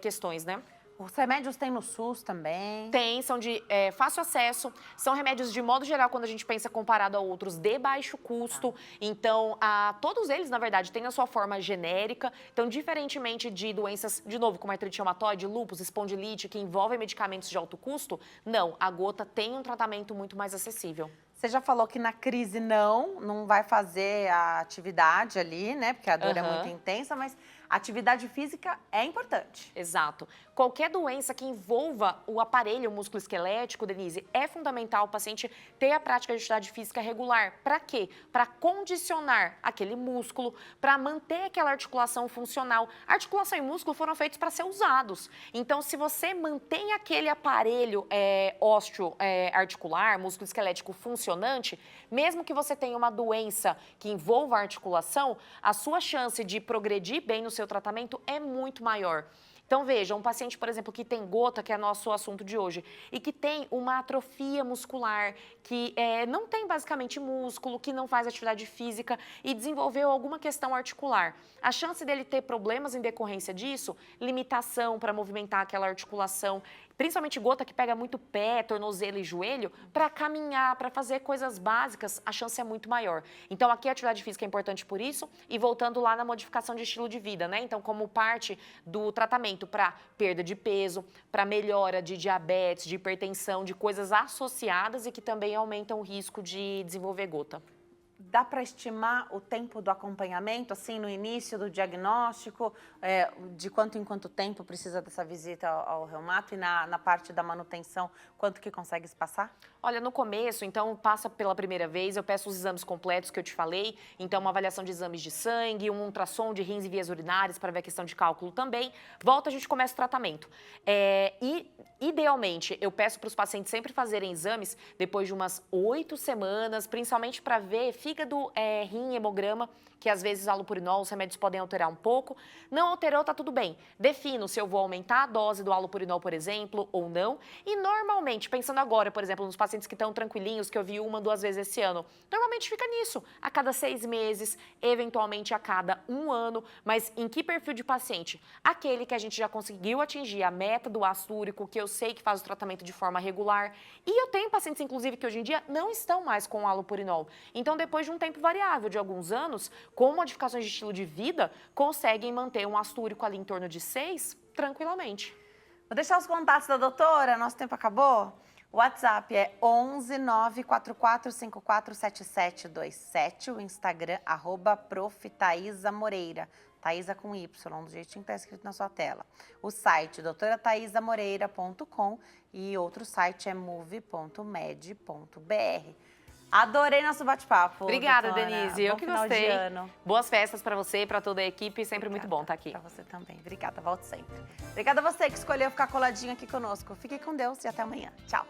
questões, né? Os remédios tem no SUS também? Tem, são de fácil acesso, são remédios de modo geral, quando a gente pensa comparado a outros, de baixo custo. Então, todos eles, na verdade, têm a sua forma genérica. Então, diferentemente de doenças, de novo, como artrite reumatoide, lúpus, espondilite, que envolvem medicamentos de alto custo, não, a gota tem um tratamento muito mais acessível. Você já falou que na crise não vai fazer a atividade ali, né? Porque a dor é muito intensa, mas a atividade física é importante. Exato. Qualquer doença que envolva o aparelho músculo-esquelético, Denise, é fundamental o paciente ter a prática de atividade física regular. Para quê? Para condicionar aquele músculo, para manter aquela articulação funcional. Articulação e músculo foram feitos para ser usados. Então, se você mantém aquele aparelho ósseo-articular, músculo-esquelético funcionante, mesmo que você tenha uma doença que envolva a articulação, a sua chance de progredir bem no seu tratamento é muito maior. Então, veja, um paciente, por exemplo, que tem gota, que é nosso assunto de hoje, e que tem uma atrofia muscular, que não tem basicamente músculo, que não faz atividade física e desenvolveu alguma questão articular. A chance dele ter problemas em decorrência disso, limitação para movimentar aquela articulação, principalmente gota que pega muito pé, tornozelo e joelho, para caminhar, para fazer coisas básicas, a chance é muito maior. Então, aqui a atividade física é importante por isso, e voltando lá na modificação de estilo de vida, né? Então, como parte do tratamento para perda de peso, para melhora de diabetes, de hipertensão, de coisas associadas e que também aumentam o risco de desenvolver gota. Dá para estimar o tempo do acompanhamento, assim, no início do diagnóstico, de quanto em quanto tempo precisa dessa visita ao reumato e na parte da manutenção, quanto que consegue espaçar? Olha, no começo, então, passa pela primeira vez, eu peço os exames completos que eu te falei, então uma avaliação de exames de sangue, um ultrassom de rins e vias urinárias para ver a questão de cálculo também. Volta, a gente começa o tratamento. E, idealmente, eu peço para os pacientes sempre fazerem exames depois de umas 8 semanas, principalmente para ver fígado, rim, hemograma, que às vezes o halopurinol, os remédios podem alterar um pouco. Não alterou, tá tudo bem. Defino se eu vou aumentar a dose do halopurinol, por exemplo, ou não. E normalmente, pensando agora, por exemplo, nos pacientes que estão tranquilinhos, que eu vi 1, 2 vezes esse ano, normalmente fica nisso, a cada 6 meses, eventualmente a cada 1 ano. Mas em que perfil de paciente? Aquele que a gente já conseguiu atingir a meta do ácido úrico, que eu sei que faz o tratamento de forma regular. E eu tenho pacientes, inclusive, que hoje em dia não estão mais com o halopurinol. Então, depois de um tempo variável de alguns anos, com modificações de estilo de vida, conseguem manter um ácido úrico ali em torno de 6, tranquilamente. Vou deixar os contatos da doutora, nosso tempo acabou. O WhatsApp é 11 944 54 7727, o Instagram, @prof. Thaisa Moreira. Thaisa com Y, do jeitinho que está escrito na sua tela. O site, doutorataisamoreira.com, e outro site é move.med.br. Adorei nosso bate-papo. Obrigada, doutora. Denise. Eu Bom que final gostei. de ano. Boas festas para você e para toda a equipe. Sempre muito bom estar aqui. Para você também. Obrigada, volte sempre. Obrigada a você que escolheu ficar coladinho aqui conosco. Fique com Deus e até amanhã. Tchau.